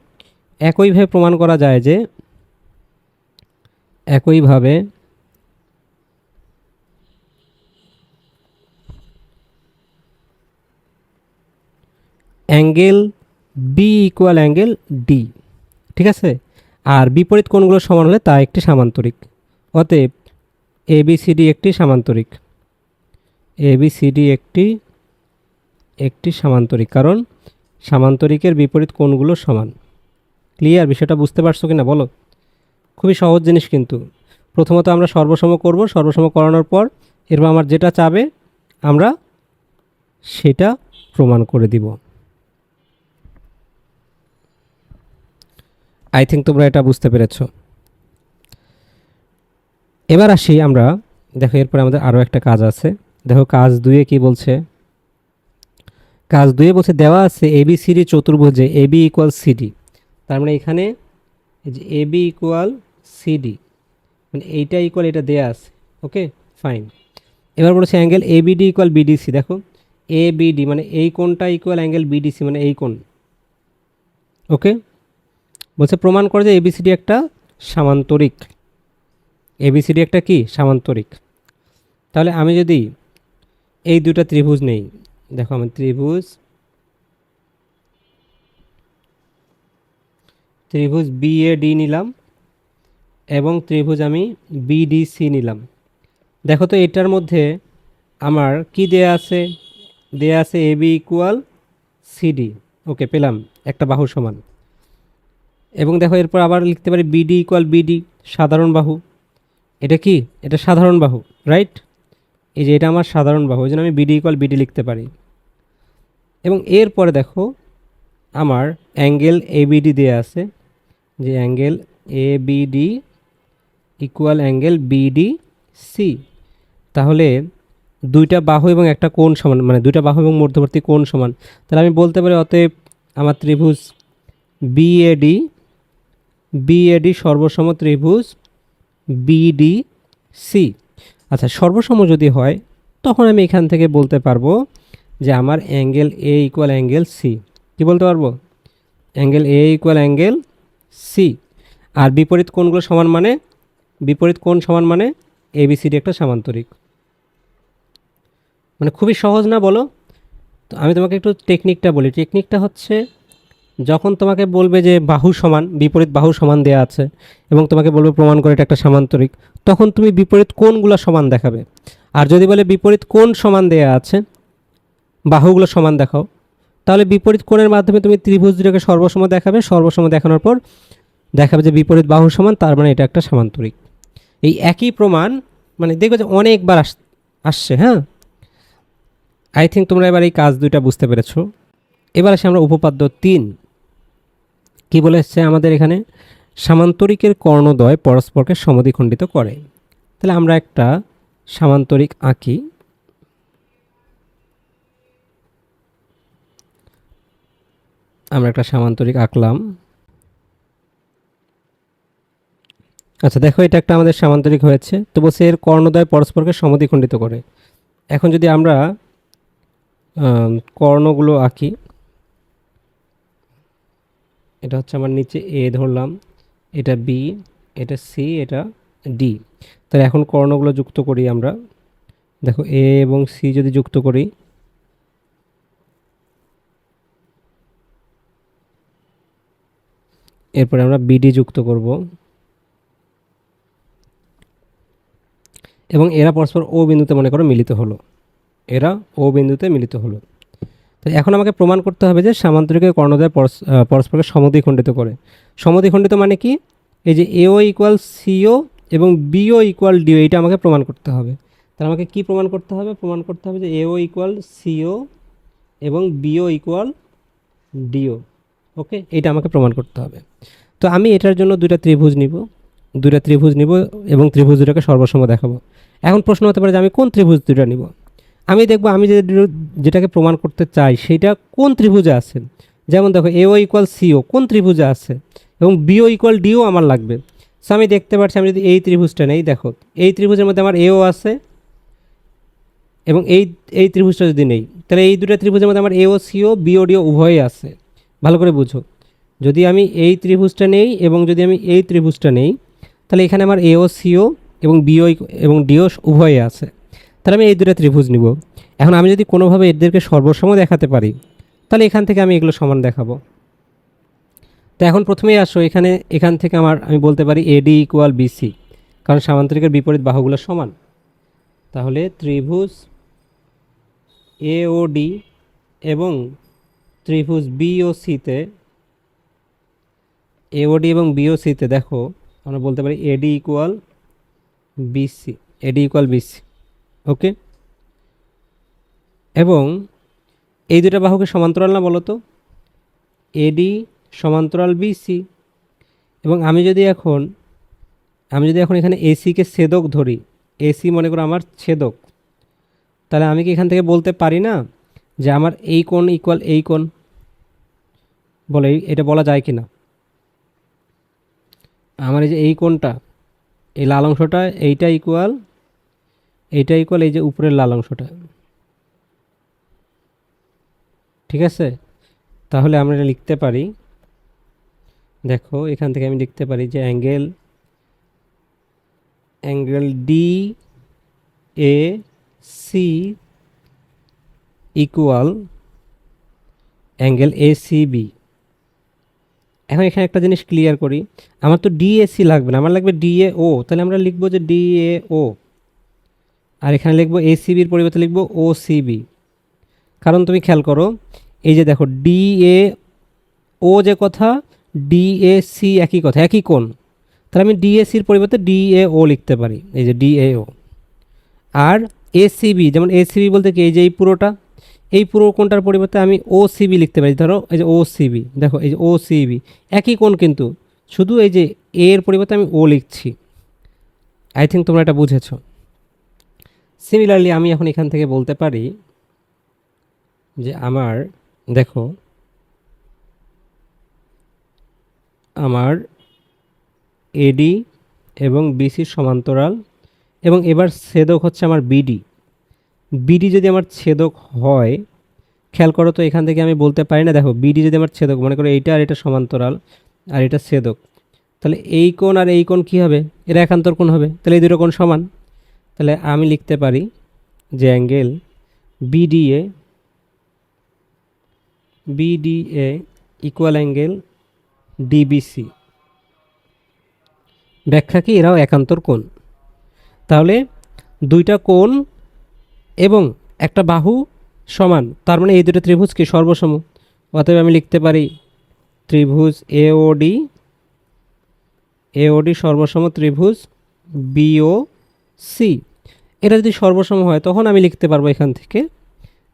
একইভাবে প্রমাণ করা যায় যে একইভাবে angle B equal angle D, ঠিক আছে? আর বিপরীত কোণগুলো সমান হলে তা একটি সামান্তরিক। অতএব এবিসিডি একটি সামান্তরিক, এবিসিডি একটি সামান্তরিক, কারণ সামান্তরিকের বিপরীত কোণগুলো সমান। ক্লিয়ার? বিষয়টা বুঝতে পারছো কিনা বলো? খুবই সহজ জিনিস কিন্তু। প্রথমত আমরা সর্বসম করব, সর্বসম করানোর পর এরপর আমার যেটা চাবে আমরা সেটা প্রমাণ করে দিব। আই থিঙ্ক তোমরা এটা বুঝতে পেরেছ। এবার আসি আমরা, দেখো এরপরে আমাদের আরও একটা কাজ আছে। দেখো কাজ 2-এ কি বলছে? কাজ 2-এ বলছে দেওয়া আছে এবিসিডি চতুর্ভুজে এবি ইকুয়াল সিডি। তার মানে এখানে এই যে এবি ইকুয়াল সিডি, মানে এইটা ইকুয়াল এটা দেয়া আছে। ওকে, ফাইন। এবার বলেছে অ্যাঙ্গেল এবিডি ইকুয়াল বিডিসি। দেখো এবিডি মানে এই কোণটা ইকুয়াল অ্যাঙ্গেল বিডিসি মানে এই কোণ। ওকে, বলছে প্রমাণ করে যে এবিসিডি একটা সামান্তরিক, এবিসিডি একটা কি সামান্তরিক। তাহলে আমি যদি এই দুটা ত্রিভুজ নেই, দেখো আমি ত্রিভুজ বিএডি নিলাম এবং ত্রিভুজ আমি বিডিসি নিলাম। দেখো তো এটার মধ্যে আমার কি দেয়া আছে, দেয়া আছে এ বি ইকুয়াল সিডি। ওকে, পেলাম একটা বাহু সমান। এবং দেখো এরপর আবার লিখতে পারি বিডি ইকুয়াল বিডি, সাধারণ বাহু। এটা কি, এটা সাধারণ বাহু, রাইট? এই যে এটা আমার সাধারণ বাহু, ওই জন্য আমি বিডি ইকুয়াল বিডি লিখতে পারি। এবং এরপরে দেখো আমার অ্যাঙ্গেল এবিডি দেয়া আছে, যে angle ABD equal angle BD C. তাহলে দুইটা বাহু এবং একটা কোণ সমান, মানে দুইটা বাহু এবং মধ্যবর্তী কোণ সমান। তাহলে আমি বলতে পারি অতএব আমার ত্রিভুজ বিএডি, বিএডি সর্বসম ত্রিভুজ বিডি সি। আচ্ছা, সর্বসম যদি হয় তখন আমি এখান থেকে বলতে পারবো যে আমার angle A equal angle C. কী বলতে পারবো? Angle A equal angle C. আর বিপরীত কোণগুলো সমান মানে, বিপরীত কোণ সমান মানে এবিসিডি একটা সামান্তরিক। মানে খুবই সহজ না বলো? তো আমি তোমাকে একটু টেকনিকটা বলি। টেকনিকটা হচ্ছে, যখন তোমাকে বলবে যে বাহু সমান, বিপরীত বাহু সমান দেয়া আছে এবং তোমাকে বলবে প্রমাণ করে এটা একটা সামান্তরিক, তখন তুমি বিপরীত কোণগুলো সমান দেখাবে। আর যদি বলে বিপরীত কোণ সমান দেয়া আছে, বাহুগুলো সমান দেখাও, তাহলে বিপরীত কোণের মাধ্যমে তুমি ত্রিভুজ দুটোকে সর্বসম দেখাবে। সর্বসম দেখানোর পর দেখাবে যে বিপরীত বাহু সমান, তার মানে এটা একটা সামান্তরিক। এই একই প্রমাণ মানে দেখবে যে অনেকবার আসছে। হ্যাঁ, আই থিঙ্ক তোমরা এবার এই কাজ দুইটা বুঝতে পেরেছো। এবার আসে আমরা উপপাদ্য 3। কি বলে এসছে আমাদের এখানে? সামান্তরিকের কর্ণদ্বয় পরস্পরকে সমদ্বিখণ্ডিত করে। তাহলে আমরা একটা সামান্তরিক আঁকি। আমরা একটা সামান্তরিক আঁকলাম। আচ্ছা দেখো, এটা একটা আমাদের সামান্তরিক হয়েছে। তো বলছে এর কর্ণদ্বয় পরস্পরকে সমদ্বিখণ্ডিত করে। এখন যদি আমরা কর্ণগুলো আঁকি, এটা হচ্ছে আমার নিচে এ ধরলাম, এটা বি, এটা সি, এটা ডি। তাহলে এখন কর্ণগুলো যুক্ত করি আমরা। দেখো এ এবং সি যদি যুক্ত করি, এরপরে আমরা বিডি যুক্ত করব এবং এরা পরস্পর ও বিন্দুতে মনে করো মিলিত হলো, এরা ও বিন্দুতে মিলিত হলো। তো এখন আমাকে প্রমাণ করতে হবে যে সামান্তরিকের কর্ণদ্বয় পরস্পরকে সমদ্বিখণ্ডিত করে। সমদ্বিখণ্ডিত মানে কি? এই যে এও ইকুয়াল সিও এবং বিও ইকুয়াল ডিও, এইটা আমাকে প্রমাণ করতে হবে। তাহলে আমাকে কি প্রমাণ করতে হবে? প্রমাণ করতে হবে যে এও ইকুয়াল সিও এবং বিও ইকুয়াল ডিও। ওকে, এইটা আমাকে প্রমাণ করতে হবে। তো আমি এটার জন্য দুইটা ত্রিভুজ নিব এবং ত্রিভুজ দুটাকে সর্বসম দেখাবো। এখন প্রশ্ন হতে পারে যে আমি কোন ত্রিভুজ দুটা নিব? আমি দেখব আমি যেটাকে প্রমাণ করতে চাই সেটা কোন ত্রিভুজে আছে। যেমন দেখো এও ইকুয়াল সিও কোন ত্রিভুজে আছে এবং বিও ইকুয়াল ডিও আমার লাগবে। সো আমি দেখতে পাচ্ছি, আমি যদি এই ত্রিভুজটা নেই, দেখো এই ত্রিভুজের মধ্যে আমার এও আছে এবং এই ত্রিভুজটা যদি নেই, তাহলে এই দুটো ত্রিভুজের মধ্যে আমার এও সিও বিও ডিও উভয়ই আছে। ভালো করে বুঝো, যদি আমি এই ত্রিভুজটা নেই এবং যদি আমি এই ত্রিভুজটা নেই, তাহলে এখানে আমার এও সিও এবং বিও এবং ডিও উভয়ই আছে। তাহলে আমি এই দুটো ত্রিভুজ নিব। এখন আমি যদি কোনোভাবে এদেরকে সর্বসম দেখাতে পারি, তাহলে এখান থেকে আমি এগুলো সমান দেখাবো। তো এখন প্রথমেই আসো, এখান থেকে আমি বলতে পারি এডি ইকুয়াল বিসি, কারণ সামান্তরিকের বিপরীত বাহুগুলো সমান। তাহলে ত্রিভুজ এওডি এবং ত্রিভুজ বিওসিতে, এওডি এবং বিওসিতে দেখো আমরা বলতে পারি AD equal BC, AD equal BC. Okay, এবং এই দুটো বাহুকে সমান্তরাল না বলো তো? এডি সমান্তরাল বিসি। এবং আমি যদি এখন এখানে এসিকে ছেদক ধরি, এসি মনে করো আমার ছেদক, তাহলে আমি কি এখান থেকে বলতে পারি না যে আমার এই কোণ ইকুয়াল এই কোণ? বলে এটা বলা যায় কি না? আমার এই যে এই কোণটা, এই লাল অংশটা, এইটা ইকুয়াল এই যে উপরের লাল অংশটা। ঠিক আছে, তাহলে আমরা এটা লিখতে পারি। দেখো এখান থেকে আমি লিখতে পারি যে angle D A C equal angle A C B. এখন এখানে একটা জিনিস ক্লিয়ার করি, আমার তো ডিএসি লাগবে না, আমার লাগবে ডিএ ও। তাহলে আমরা লিখবো যে ডিএ ও। আর এখানে লিখবো এসিবির পরিবর্তে লিখবো ওসিবি। কারণ তুমি খেয়াল করো, এই যে দেখো ডি এ ও যে কথা, ডি এ সি একই কথা, একই কোণ। তাহলে আমি ডিএসির পরিবর্তে ডিএও লিখতে পারি, এই যে ডিএও। আর এসিবি, যেমন এসিবি বলতে কি, এই যে এই পুরোটা, এই পুরো কোণটার পরিবর্তে আমি ওসিবি লিখতে পারি। ধরো এই যে ওসিবি, দেখো এই যে ওসিবি একই কোণ, কিন্তু শুধু এই যে এ এর পরিবর্তে আমি ও লিখছি। আই থিঙ্ক তোমরা এটা বুঝেছো। সিমিলারলি আমি এখন এখান থেকে বলতে পারি যে আমার, দেখো আমার এডি এবং বিসির সমান্তরাল, এবং এবার ছেদক হচ্ছে আমার বিডি। বিডি যদি আমার ছেদক হয়, খেয়াল করো তো এখান থেকে আমি বলতে পারি না, দেখো বিডি যদি আমার ছেদক, মনে করো এইটা আর এটা সমান্তরাল আর এটা ছেদক, তাহলে এই কোণ আর এই কোণ কী হবে, এরা একান্তর কোণ হবে, তাহলে এই দুটো কোণ সমান। তাহলে আমি লিখতে পারি যে angle BDA BDA equal angle DBC. ব্যাখ্যা কি, এরাও একান্তর কোণ। তাহলে দুইটা কোণ এবং একটা বাহু সমান, তার মানে এই দুটো ত্রিভুজ কি সর্বসম। অতএব আমি লিখতে পারি ত্রিভুজ এওডি, এওডি সর্বসম ত্রিভুজ বিও সি। এটা যদি সর্বসম হয় তখন আমি লিখতে পারবো এখান থেকে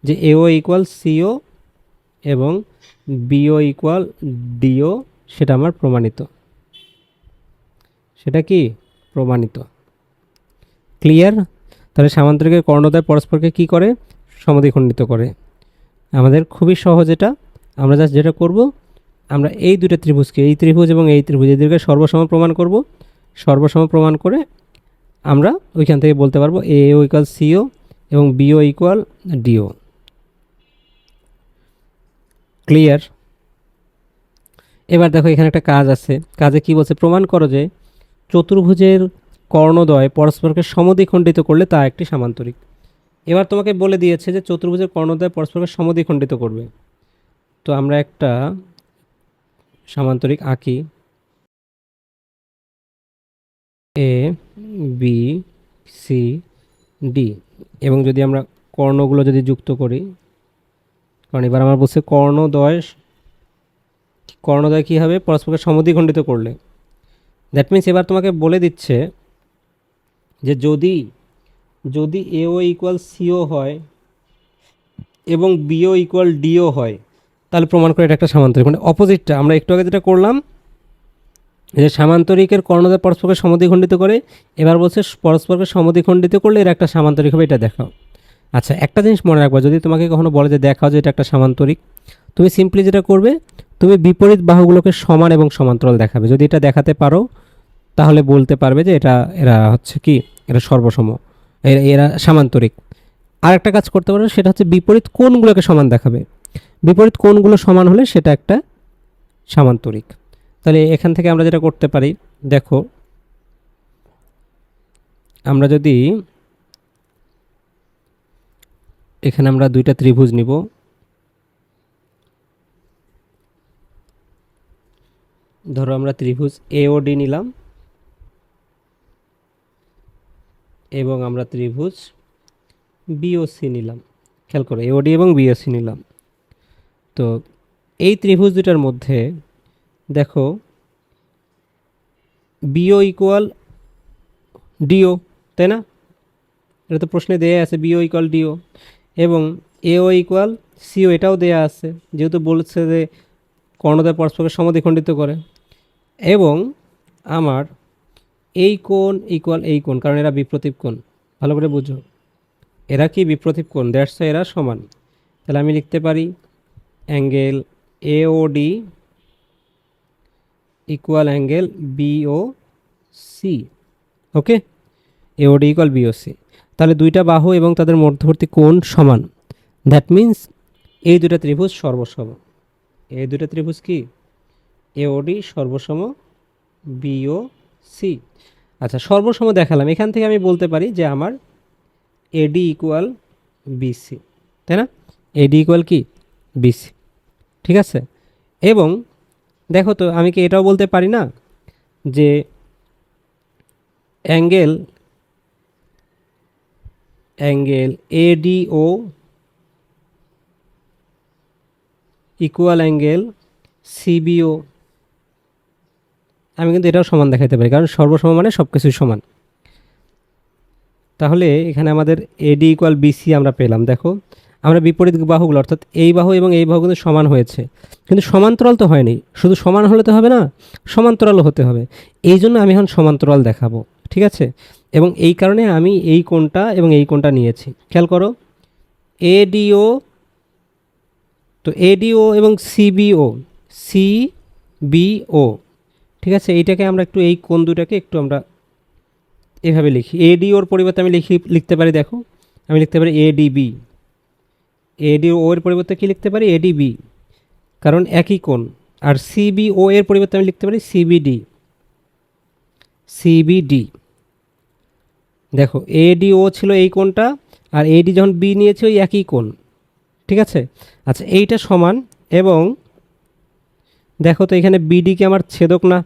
যে এও ইকুয়াল সিও এবং বিও ইকুয়াল ডিও, সেটা আমার প্রমাণিত, সেটা কি প্রমাণিত। ক্লিয়ার? তাহলে সামান্তরিকের কর্ণদ্বয় পরস্পরকে কি করে, সমদ্বিখণ্ডিত করে। আমাদের খুবই সহজ এটা। আমরা জাস্ট যেটা করব, আমরা এই দুটো ত্রিভুজকে, এই ত্রিভুজ এবং এই ত্রিভুজ, এদেরকে সর্বসম প্রমাণ করব। সর্বসম প্রমাণ করে আমরা ওইখান থেকে বলতে পারবো এও ইকুয়াল সিও এবং বিও ইকুয়াল ডিও। ক্লিয়ার? এবার দেখো এখানে একটা কাজ আছে। কাজে কি বলছে, প্রমাণ করো যে চতুর্ভুজের কর্ণদ্বয় পরস্পরকে সমদ্বিখণ্ডিত করলে তা একটি সামান্তরিক। এবার তোমাকে বলে দিয়েছে যে চতুর্ভুজের কর্ণদ্বয় পরস্পরকে সমদ্বিখণ্ডিত করবে। তো আমরা একটা সামান্তরিক আঁকি, এ বি সি ডি, এবং যদি আমরা কর্ণগুলো যদি যুক্ত করি, কারণ এবার আমার বলছে কর্ণদ্বয় কী হবে, পরস্পরকে সমদ্বিখণ্ডিত করলে। দ্যাট মিন্স এবার তোমাকে বলে দিচ্ছে যে যদি এও ইকুয়াল সিও হয় এবং বিও ইকুয়াল ডিও হয়, তাহলে প্রমাণ করে এটা একটা সামান্তরিক। মানে অপোজিটটা আমরা একটু আগে যেটা করলাম, যে সামান্তরিকের কর্ণদ্বয় পরস্পরকে সমদ্বিখণ্ডিত করে, এবার বলছে পরস্পরকে সমদ্বিখণ্ডিত করলে এর একটা সামান্তরিক হবে, এটা দেখাও। আচ্ছা, একটা জিনিস মনে রাখবা, যদি তোমাকে কখনো বলে যে দেখাও যে এটা একটা সামান্তরিক, তুমি সিম্পলি যেটা করবে, তুমি বিপরীত বাহুগুলোকে সমান এবং সমান্তরাল দেখাবে। যদি এটা দেখাতে পারো তাহলে বলতে পারবে যে এরা হচ্ছে কি, এরা সর্বসম, এরা সামান্তরিক। আর একটা কাজ করতে পারো, সেটা হচ্ছে বিপরীত কোণগুলোকে সমান দেখাবে। বিপরীত কোণগুলো সমান হলে সেটা একটা সামান্তরিক। তাহলে এখান থেকে আমরা যেটা করতে পারি, দেখো আমরা যদি এখানে আমরা দুইটা ত্রিভুজ নিব, ধরো আমরা ত্রিভুজ এওডি নিলাম এবং আমরা ত্রিভুজ বিওসি নিলাম। খেয়াল করো, এওডি এবং বিওসি নিলাম। তো এই ত্রিভুজ দুটার মধ্যে দেখো বিও ইকুয়াল ডিও, তাই না? এটা তো প্রশ্নে দেয়া আছে বিও ইকুয়াল ডিও, এবং এও ইকুয়াল সিও, এটাও দেয়া আছে, যেহেতু বলছে যে কর্ণদ্বয় পরস্পরকে সমদ্বিখণ্ডিত করে। এবং আমার এই কোণ ইকুয়াল এই কোণ, কারণ এরা বিপ্রতীপ কোণ। ভালো করে বুঝো, এরা কি বিপ্রতীপ কোণ, দ্যাটস এরা সমান। তাহলে আমি লিখতে পারি angle AOD equal angle BOC. Okay, AOD equal BOC. তাহলে দুইটা বাহু এবং তাদের মধ্যবর্তী কোণ সমান। দ্যাট মিন্স এই দুটা ত্রিভুজ সর্বসম। এই দুটা ত্রিভুজ কি, এওডি সর্বসম বিওসি। আচ্ছা, সর্বসম দেখালাম, এখান থেকে আমি বলতে পারি যে আমার এডি ইকুয়াল বিসি, তাই না? এডি ইকুয়াল কি, বিসি। ঠিক আছে। এবং দেখো তো, আমি কি এটাও বলতে পারি না যে angle angle ADO equal angle CBO, আমি কিন্তু এটাও সমান দেখাতে পারি, কারণ সর্বসম মানে সব কিছুই সমান। তাহলে এখানে আমাদের এডি ইকুয়াল বিসি আমরা পেলাম। দেখো আমরা বিপরীত বাহুগুলো অর্থাৎ এই বাহু এবং এই বাহু কিন্তু সমান হয়েছে, কিন্তু সমান্তরাল তো হয়নি। শুধু সমান হলে তো হবে না, সমান্তরালও হতে হবে। এই জন্য আমি এখন সমান্তরাল দেখাবো, ঠিক আছে? এবং এই কারণে আমি এই কোণটা এবং এই কোণটা নিয়েছি। খেয়াল করো, এডিও, তো এডিও এবং সিবিও, সিবিও, ঠিক আছে? এইটাকে আমরা একটু, এই কোণ দুটাকে একটু আমরা এভাবে লিখি। এডিওর পরিবর্তে আমি লিখতে পারি, দেখো আমি লিখতে পারি এডিবি। এডিও এর পরিবর্তে কি লিখতে পারি? এডিবি, কারণ একই কোণ। আর সিবিও এর পরিবর্তে আমি লিখতে পারি সিবিডি। সিবিডি, দেখো এডিও ছিল এই কোণটা, আর এডি যখন বি নিয়েছে ওই একই কোণ, ঠিক আছে? আচ্ছা, এইটা সমান, এবং দেখো তো এখানে বিডিকে আমার ছেদক না,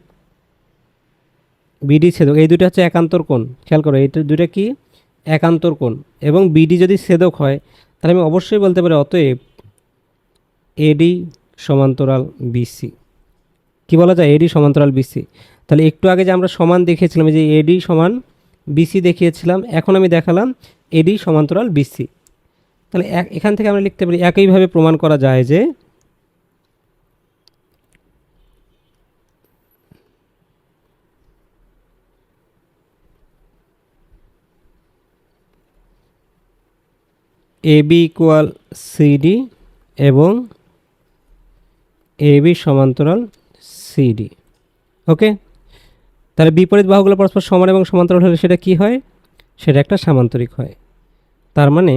বিডি ছেদক, এই দুটো হচ্ছে একান্তর কোণ। খেয়াল করো, এইটা দুটো কি একান্তর কোণ, এবং বিডি যদি ছেদক হয় তাহলে আমি অবশ্যই বলতে পারি অতএব এডি সমান্তরাল বিসি। কি বলা যায়? এডি সমান্তরাল বিসি। তাহলে একটু আগে যে আমরা সমান দেখিয়েছিলাম, যে এডি সমান বিসি দেখিয়েছিলাম, এখন আমি দেখালাম এডি সমান্তরাল বিসি। তাহলে এখান থেকে আমরা লিখতে পারি, একইভাবে প্রমাণ করা যায় যে এবি ইকুয়াল সিডি এবং এবি সমান্তরাল সিডি। ওকে, তাহলে বিপরীত বাহুগুলো পরস্পর সমান এবং সমান্তরাল হলে সেটা কি হয়? সেটা একটা সামান্তরিক হয়। তার মানে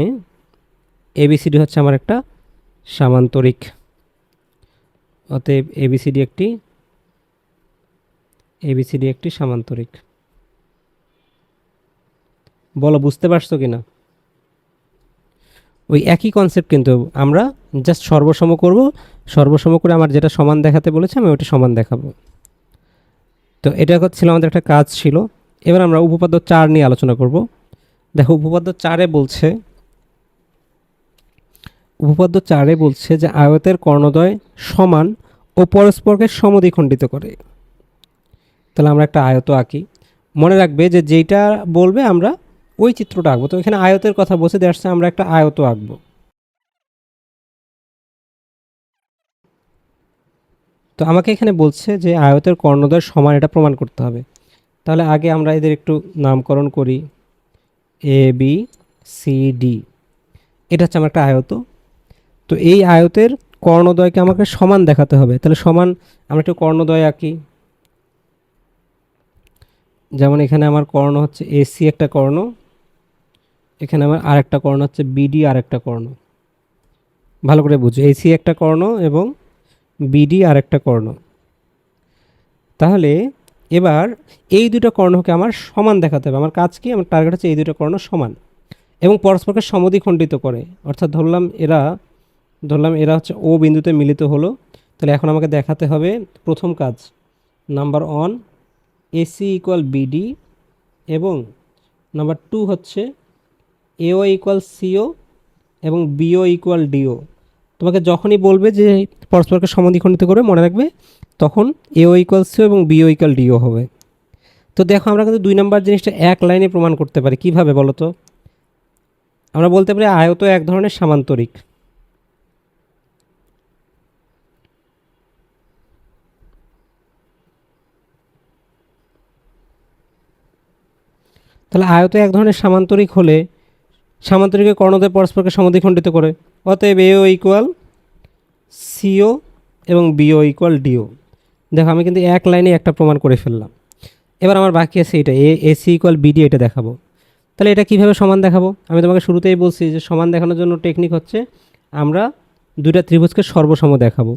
এবিসিডি হচ্ছে আমার একটা সামান্তরিক। অতএব এবিসিডি একটি সামান্তরিক। বলো বুঝতে পারছো কিনা? ওই একই কনসেপ্ট, কিন্তু আমরা জাস্ট সর্বসম করব। সর্বসম করে আমার যেটা সমান দেখাতে বলেছে আমি ওটা সমান দেখাবো। তো এটা ছিল আমাদের একটা কাজ ছিল। এবার আমরা উপপাদ্য 4 নিয়ে আলোচনা করব। দেখো উপপাদ্য 4-এ বলছে যে আয়তের কর্ণদ্বয় সমান ও পরস্পরকে সমদ্বিখণ্ডিত করে। তাহলে আমরা একটা আয়ত আঁকি। মনে রাখবে যে যেইটা বলবে আমরা ওই চিত্রটা আঁকবো। তো এখানে আয়তের কথা বলছে, দেখছে আমরা একটা আয়ত আঁকবো। তো আমাকে এখানে বলছে যে আয়তের কর্ণদ্বয় সমান, এটা প্রমাণ করতে হবে। তাহলে আগে আমরা এদের একটু নামকরণ করি। এ বি সি ডি, এটা হচ্ছে আমার একটা আয়ত। তো এই আয়তের কর্ণদ্বয়কে আমাকে সমান দেখাতে হবে। তাহলে সমান, আমরা একটু কর্ণদ্বয় আঁকি। যেমন এখানে আমার কর্ণ হচ্ছে এসি একটা কর্ণ, এখানে আমার আরেকটা কর্ণ হচ্ছে বিডি আরেকটা কর্ণ। ভালো করে বুঝো, এসি একটা কর্ণ এবং বিডি আরেকটা কর্ণ। তাহলে এবার এই দুটো কর্ণকে আমার সমান দেখাতে হবে। আমার কাজ কি? আমার টার্গেট হচ্ছে এই দুটো কর্ণ সমান এবং পরস্পরকে সমদ্বিখণ্ডিত করে। অর্থাৎ ধরলাম এরা হচ্ছে ও বিন্দুতে মিলিত হলো। তাহলে এখন আমাকে দেখাতে হবে, প্রথম কাজ নাম্বার 1 এসি ইকুয়াল বিডি, এবং নাম্বার 2 হচ্ছে এও ইকুয়াল সিও এবং বিও ইকুয়াল ডিও। তোমাকে যখনই বলবে যে পরস্পরকে সমদ্বিখণ্ডিত করে, মনে রাখবে তখন এও ইকুয়াল সিও এবং বিও ইকুয়াল ডিও হবে। তো দেখো আমরা কিন্তু 2 নম্বর জিনিসটা এক লাইনে প্রমাণ করতে পারি। কিভাবে বলো তো? আমরা বলতে পারি আয়ত এক ধরনের সামান্তরিক। তাহলে আয়ত এক ধরনের সামান্তরিক হলে সামান্তরিকের কর্ণদ্বয় পরস্পরকে সমদ্বিখণ্ডিত করে। অতএব এও ইকুয়াল সিও এবং বিও ইকুয়াল ডিও। দেখো আমি কিন্তু এক লাইনে একটা প্রমাণ করে ফেললাম। এবার আমার বাকি আছে এটা এসি ইকুয়াল বিডি, এটা দেখাবো। তাহলে এটা কিভাবে সমান দেখাবো? আমি তোমাকে শুরুতেই বলছি যে সমান দেখানোর জন্য টেকনিক হচ্ছে আমরা দুইটা ত্রিভুজকে সর্বসম দেখাবো।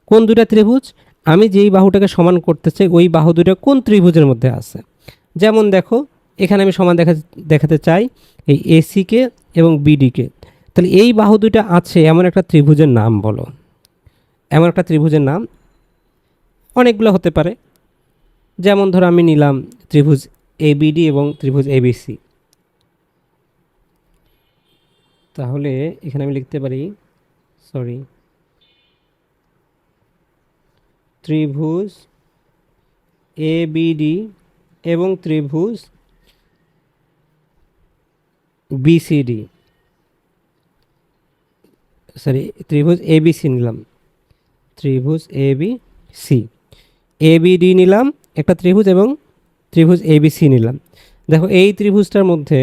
কোন দুইটা ত্রিভুজ? আমি যেই বাহুটাকে সমান করতে চাই ওই বাহু দুইটা কোন ত্রিভুজের মধ্যে আছে। যেমন দেখো এখানে আমি সমান দেখাতে চাই এই এসিকে এবং বিডিকে। তাহলে এই বাহু দুইটা আছে এমন একটা ত্রিভুজের নাম বলো। এমন একটা ত্রিভুজের নাম অনেকগুলো হতে পারে। যেমন ধরো আমি নিলাম ত্রিভুজ এবিডি এবং ত্রিভুজ এবিসি। তাহলে এখানে আমি লিখতে পারি ত্রিভুজ ABD এবং ত্রিভুজ BCD, ত্রিভুজ ABC নিলাম, ত্রিভুজ ABC, ABD নিলাম একটা ত্রিভুজ এবং ত্রিভুজ ABC নিলাম। দেখো এই ত্রিভুজটার মধ্যে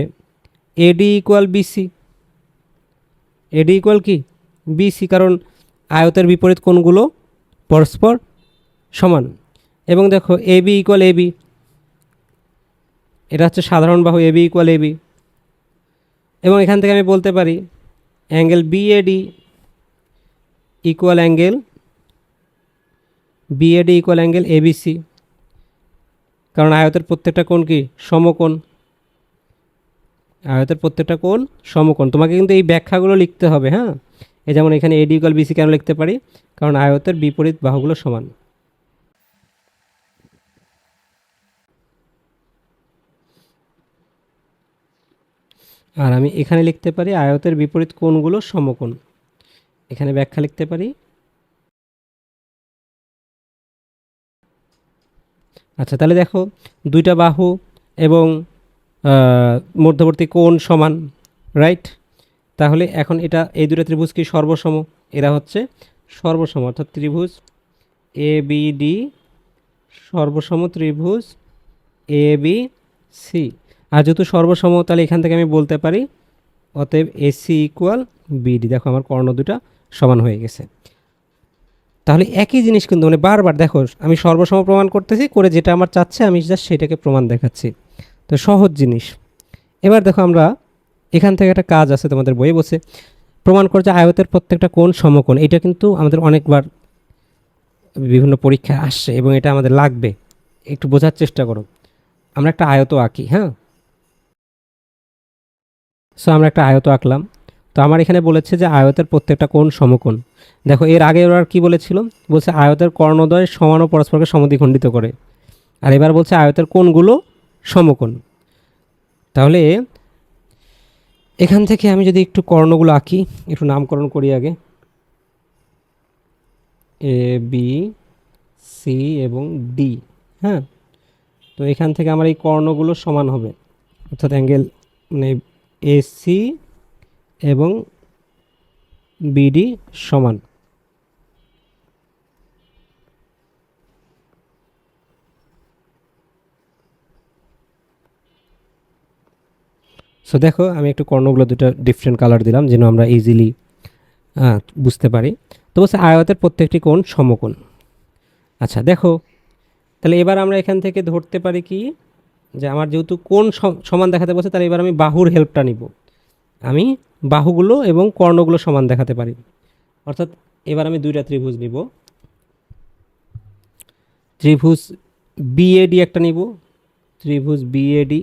AD equal BC, AD equal কি BC, কারণ আয়তের বিপরীত কোণগুলো পরস্পর সমান। এবং দেখো AB ইকুয়াল AB, এটা হচ্ছে সাধারণ বাহু AB ইকুয়াল AB। এবং এখান থেকে আমি বলতে পারি angle BAD equal angle ABC, কারণ আয়তের প্রত্যেকটা কোণ কি সমকোণ, আয়তের প্রত্যেকটা কোণ সমকোণ। তোমাকে কিন্তু এই ব্যাখ্যাগুলো লিখতে হবে, হ্যাঁ। এই যেমন এখানে AD ইকুয়াল BC কেন লিখতে পারি, কারণ আয়তের বিপরীত বাহুগুলো সমান। আর আমি এখানে লিখতে পারি আয়তের বিপরীত কোণগুলো সমকোণ, এখানে ব্যাখ্যা লিখতে পারি। আচ্ছা, তাহলে দেখো দুইটা বাহু এবং মধ্যবর্তী কোণ সমান, রাইট। তাহলে এখন এটা এই দুটো ত্রিভুজ কি সর্বসম, এরা হচ্ছে সর্বসম, অর্থাৎ ত্রিভুজ ABD সর্বসম ত্রিভুজ ABC। আর যেহেতু সর্বসম, তাহলে এখান থেকে আমি বলতে পারি অতএব AC ইকুয়াল BD। দেখো আমার কর্ণ দুটা সমান হয়ে গেছে। তাহলে একই জিনিস কিন্তু মানে বারবার দেখো আমি সর্বসম প্রমাণ করতেছি, করে যেটা আমার চাচ্ছে আমি জাস্ট সেটাকে প্রমাণ দেখাচ্ছি। তো সহজ জিনিস। এবার দেখো আমরা এখান থেকে একটা কাজ আছে তোমাদের বইয়ে বসে প্রমাণ করছে আয়তের প্রত্যেকটা কোণ সমকোণ। এটা কিন্তু আমাদের অনেকবার বিভিন্ন পরীক্ষায় আসছে এবং এটা আমাদের লাগবে, একটু বোঝার চেষ্টা করো। আমরা একটা আয়ত আঁকি, হ্যাঁ। সো আমরা একটা আয়ত আঁকলাম। তো আমার এখানে বলেছে যে আয়তের প্রত্যেকটা কোণ সমকোণ। দেখো এর আগে ওরা কি বলেছিল, বলছে আয়তের কর্ণদ্বয় সমান ও পরস্পরকে সমদ্বিখণ্ডিত করে। আর এবার বলছে আয়তের কোণগুলো সমকোণ। তাহলে এখান থেকে আমি যদি একটু কর্ণগুলো আঁকি, একটু নামকরণ করি আগে, ABC এবং D, হ্যাঁ। তো এখান থেকে আমার এই কর্ণগুলো সমান হবে, অর্থাৎ অ্যাঙ্গেল মানে AC এবং BD সমান। সো দেখো আমি একটু কর্ণগুলো দুটো ডিফারেন্ট কালার দিলাম যেন আমরা ইজিলি বুঝতে পারি। তো বলছে আয়তের প্রত্যেকটি কোণ সমকোণ। আচ্ছা দেখো, তাহলে এবার আমরা এখান থেকে ধরতে পারি কি, যে আমার যেহেতু কোণ সমান দেখাতে বলছে, তাহলে এবার আমি বাহুর হেল্পটা নিব। আমি বাহুগুলো এবং কর্ণগুলো সমান দেখাতে পারি। অর্থাৎ এবার আমি দুইটা ত্রিভুজ নিব, ত্রিভুজ BAD একটা নিব, ত্রিভুজ BAD,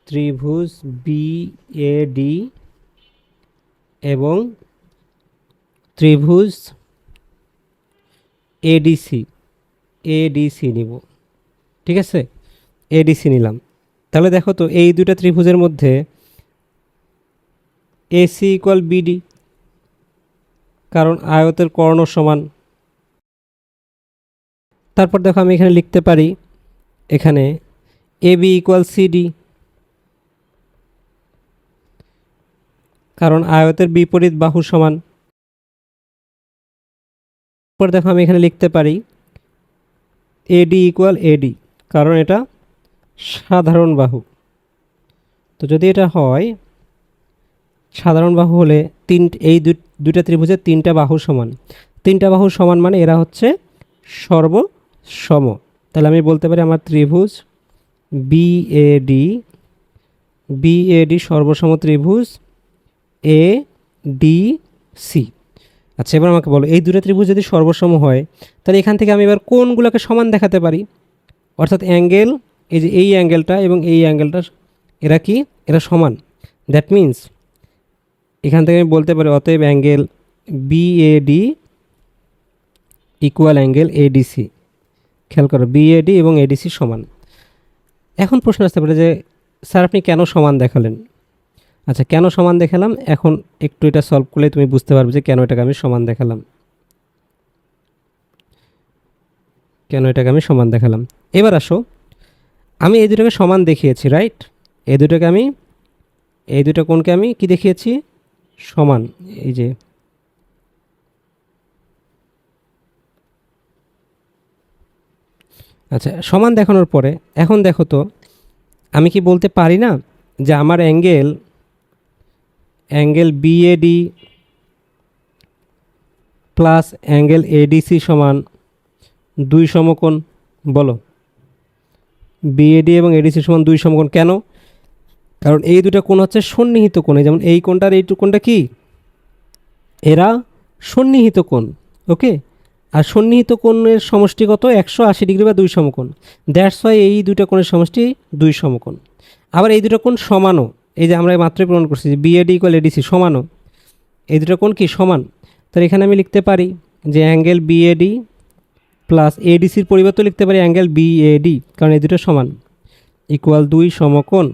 ত্রিভুজ BAD এবং ত্রিভুজ ADC নিব, ঠিক আছে। ADC নিলাম। তাহলে দেখো তো এই দুটা ত্রিভুজের মধ্যে AC ইকুয়াল BD, কারণ আয়তের কর্ণ সমান। তারপর দেখো আমি এখানে লিখতে পারি এখানে AB ইকুয়াল CD, কারণ আয়তের বিপরীত বাহু সমান। তারপর দেখো আমি এখানে লিখতে পারি AD ইকুয়াল AD, কারণ এটা সাধারণ বাহু। তো যদি এটা হয় সাধারণ বাহু হলে এই দুইটা ত্রিভুজের তিনটা বাহু সমান, তিনটা বাহু সমান মানে এরা হচ্ছে সর্বসম। তাহলে আমি বলতে পারি আমার ত্রিভুজ BAD সর্বসম ত্রিভুজ ADC। আচ্ছা এবার আমাকে বলো এই দুটো ত্রিভুজ যদি সর্বসম হয়, তাহলে এখান থেকে আমি এবার কোণগুলোকে সমান দেখাতে পারি। অর্থাৎ অ্যাঙ্গেল, এই যে এই অ্যাঙ্গেলটা এবং এই অ্যাঙ্গেলটা এরা কি, এরা সমান। দ্যাট মিন্স এখান থেকে আমি বলতে পারি অতএব angle BAD equal angle ADC. খেয়াল করো, বিএডি এবং এডিসি সমান। এখন প্রশ্ন আসতে পারে যে স্যার আপনি কেন সমান দেখালেন? আচ্ছা, কেন সমান দেখালাম এখন একটু এটা সলভ করলে তুমি বুঝতে পারবে যে কেন এটাকে আমি সমান দেখালাম। এবার আসো, আমি এই দুটোকে সমান দেখিয়েছি, রাইট? এই দুটো কোণকে আমি কি দেখিয়েছি? সমান। এই যে আচ্ছা, সমান দেখানোর পরে এখন দেখো তো, আমি কি বলতে পারি না যে আমার angle BAD plus angle ADC সমান 2 সমকোণ? বলো, বিএডি এবং এডিসি সমান 2 সমকোণ। কেন? কারণ এই দুটো কোণ হচ্ছে সন্নিহিত কোণ। যেমন এই কোণটা আর এই কোণটা কি, এরা সন্নিহিত কোণ। ওকে, আর সন্নিহিত কোণের সমষ্টি কত? 180 ডিগ্রি বা 2 সমকোণ। দ্যাটস ওয়াই এই দুটো কোণের সমষ্টি 2 সমকোণ। আবার এই দুটো কোণ সমানও। এই যে আমরা মাত্রই প্রমাণ করছি যে বিএডি ইকুয়াল এডিসি সমানও। এই দুটো কোণ কি সমান? তাহলে এখানে আমি লিখতে পারি যে অ্যাঙ্গেল বিএডি প্লাস এডিসির পরিবর্তে লিখতে পারি অ্যাঙ্গেল বিএডি, কারণ এই দুটো সমান, ইকুয়াল 2 সমকোণ।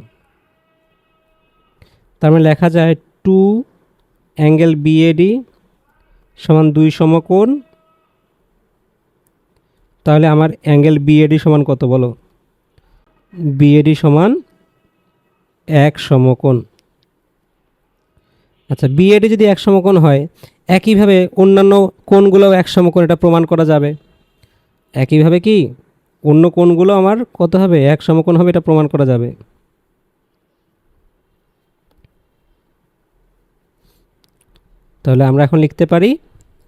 তার মানে লেখা যায় 2 অ্যাঙ্গেল বিএডি সমান 2 সমকোণ। তাহলে আমার অ্যাঙ্গেল বিএডি সমান কত বলো? বিএডি সমান 1 সমকোণ। আচ্ছা, বিএডি যদি 1 সমকোণ হয়, একইভাবে অন্যান্য কোণগুলোও 1 সমকোণ, এটা প্রমাণ করা যাবে। একইভাবে কি অন্য কোণগুলো আমার কত হবে? 1 সমকোণ হবে, এটা প্রমাণ করা যাবে। তাহলে আমরা এখন লিখতে পারি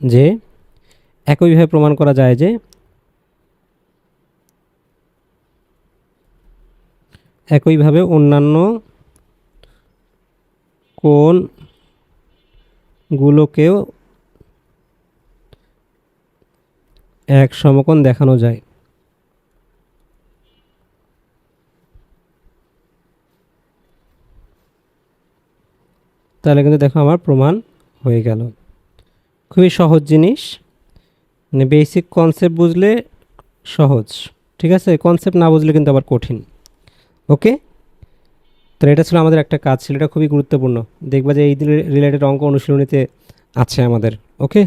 যে একইভাবে প্রমাণ করা যায় যে একইভাবে অন্যান্য কোণগুলোকেও 1 সমকোণ দেখানো যায়। তাহলে কিন্তু দেখো আমার প্রমাণ হয়ে গেল। খুবই সহজ জিনিস, মানে বেসিক কনসেপ্ট বুঝলে সহজ, ঠিক আছে? কনসেপ্ট না বুঝলে কিন্তু আবার কঠিন। ওকে, তো এটা ছিল আমাদের একটা কাজ ছিল, এটা খুবই গুরুত্বপূর্ণ। দেখবা যে এই রিলেটেড অঙ্ক অনুশীলনীতে আছে আমাদের। ওকে,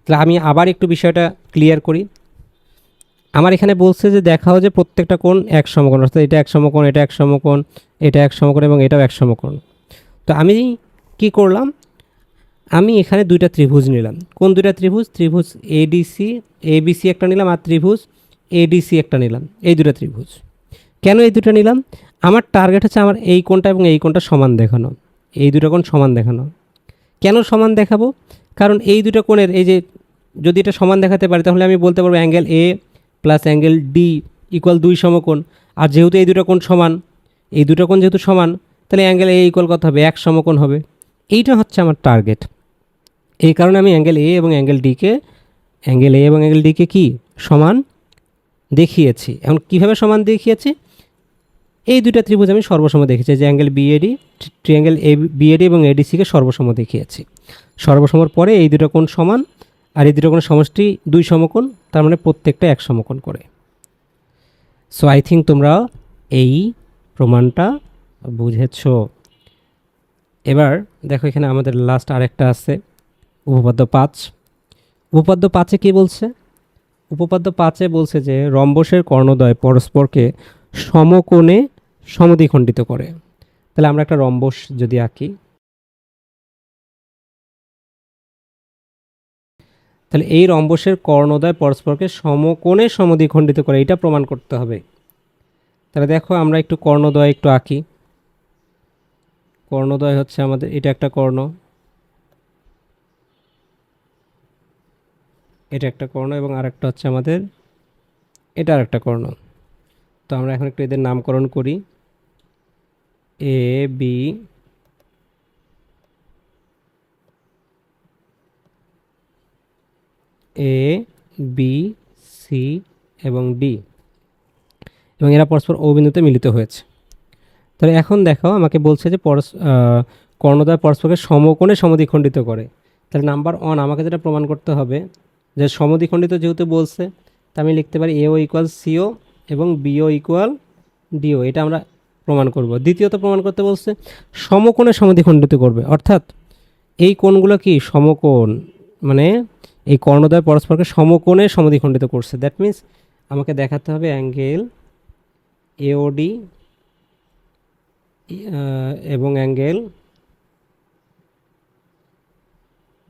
তাহলে আমি আবার একটু বিষয়টা ক্লিয়ার করি। আমার এখানে বলছে যে দেখাও যে প্রত্যেকটা কোণ 1 সমকোণ, অর্থাৎ এটা 1 সমকোণ, এটা 1 সমকোণ, এটা 1 সমকোণ এবং এটাও 1 সমকোণ। তো আমি কি করলাম, আমি এখানে দুইটা ত্রিভুজ নিলাম। কোন দুইটা ত্রিভুজ? ত্রিভুজ এডিসি, এবিসি একটা নিলাম, আর ত্রিভুজ এডিসি একটা নিলাম। এই দুটো ত্রিভুজ। কেন এই দুটো নিলাম? আমার টার্গেট হচ্ছে আমার এই কোণটা এবং এই কোণটা সমান দেখানো, এই দুটো কোণ সমান দেখানো। কেন সমান দেখাবো? কারণ এই দুটো কোণের এই যে যদি এটা সমান দেখাতে পারি, তাহলে আমি বলতে পারবো angle A plus angle D equal 2 সমকোণ। আর যেহেতু এই দুটো কোণ সমান, এই দুটো কোণ যেহেতু সমান, তাহলে অ্যাঙ্গেল এ ইকুয়াল কত হবে? 1 সমকোণ হবে। এইটা হচ্ছে আমার টার্গেট। এই কারণে আমি অ্যাঙ্গেল এ এবং অ্যাঙ্গেল ডিকে কি সমান দেখিয়েছি। এখন কীভাবে সমান দেখিয়েছি? এই দুইটা ত্রিভুজ আমি সর্বসম দেখেছি, যে অ্যাঙ্গেল বিএডি, ট্রিঅ্যাঙ্গেল এ বিএডি এবং এডিসিকে সর্বসম দেখিয়েছি। সর্বসমর পরে এই দুটো কোণ সমান, আর এই দুটো কোণের সমষ্টি 2 সমকোণ, তার মানে প্রত্যেকটা 1 সমকোণ করে। সো আই থিঙ্ক তোমরা এই প্রমাণটা বুঝেছ। এবার দেখো এখানে আমাদের লাস্ট আরেকটা আছে, উপপাদ্য 5। উপপাদ্য 5-এ কী বলছে? উপপাদ্য 5-এ বলছে যে রম্বসের কর্ণদ্বয় পরস্পরকে সমকোণে সমদ্বিখণ্ডিত করে। তাহলে আমরা একটা রম্বস যদি আঁকি, তাহলে এই রম্বসের কর্ণদ্বয় পরস্পরকে সমকোণে সমদ্বিখণ্ডিত করে, এটা প্রমাণ করতে হবে। তাহলে দেখো আমরা একটু কর্ণদ্বয় একটু আঁকি। কর্ণদ্বয় হচ্ছে আমাদের, এটা একটা কর্ণ, এটা একটা কর্ণ, এবং আরেকটা হচ্ছে আমাদের এটা আরেকটা কর্ণ। তো আমরা এখন একটু এদের নামকরণ করি। A B, A B C এবং ডি, এবং এরা পরস্পর ও বিন্দুতে মিলিত হয়েছে। তাহলে এখন দেখো আমাকে বলছে যে কর্ণদ্বয় পরস্পরকে সমকোণে সমদ্বিখণ্ডিত করে। তাহলে নাম্বার 1 আমাকে যেটা প্রমাণ করতে হবে, যে সমদ্বিখণ্ডিত যেহেতু বলছে, তা আমি লিখতে পারি এও ইকুয়াল সিও এবং বিও ইকুয়াল ডিও। এটা আমরা প্রমাণ করব। দ্বিতীয়ত প্রমাণ করতে বলছে সমকোণে সমদ্বিখণ্ডিত করবে, অর্থাৎ এই কোণগুলো কি সমকোণ, মানে এই কর্ণদ্বয় পরস্পরকে সমকোণে সমদ্বিখণ্ডিত করছে। দ্যাট মিন্স আমাকে দেখাতে হবে অ্যাঙ্গেল এওডি এবং angle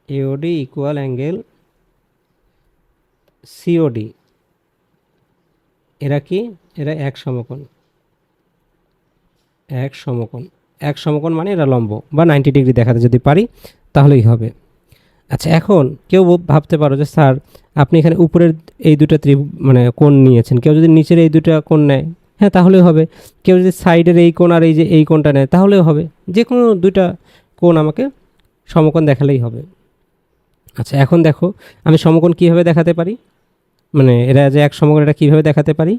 AOD equal angle COD, এরা কি, এরা এক সমকোণ। এক সমকোণ মানে এরা লম্ব বা 90 ডিগ্রি দেখাতে যদি পারি তাহলেই হবে। আচ্ছা, এখন কেউ ভাবতে পারো যে স্যার আপনি এখানে উপরের এই দুটো মানে কোণ নিয়েছেন, কেউ যদি নিচের এই দুটো কোণ নেয়, হ্যাঁ তাহলেও হবে। কেউ যদি সাইডের এই কোণ আর এই যে এই কোণটা নেয় তাহলেও হবে। যে কোনো দুইটা কোণ আমাকে সমকোণ দেখালেই হবে। আচ্ছা, এখন দেখো আমি সমকোণ কীভাবে দেখাতে পারি, মানে এরা যে এক সমকোণ এটা কীভাবে দেখাতে পারি।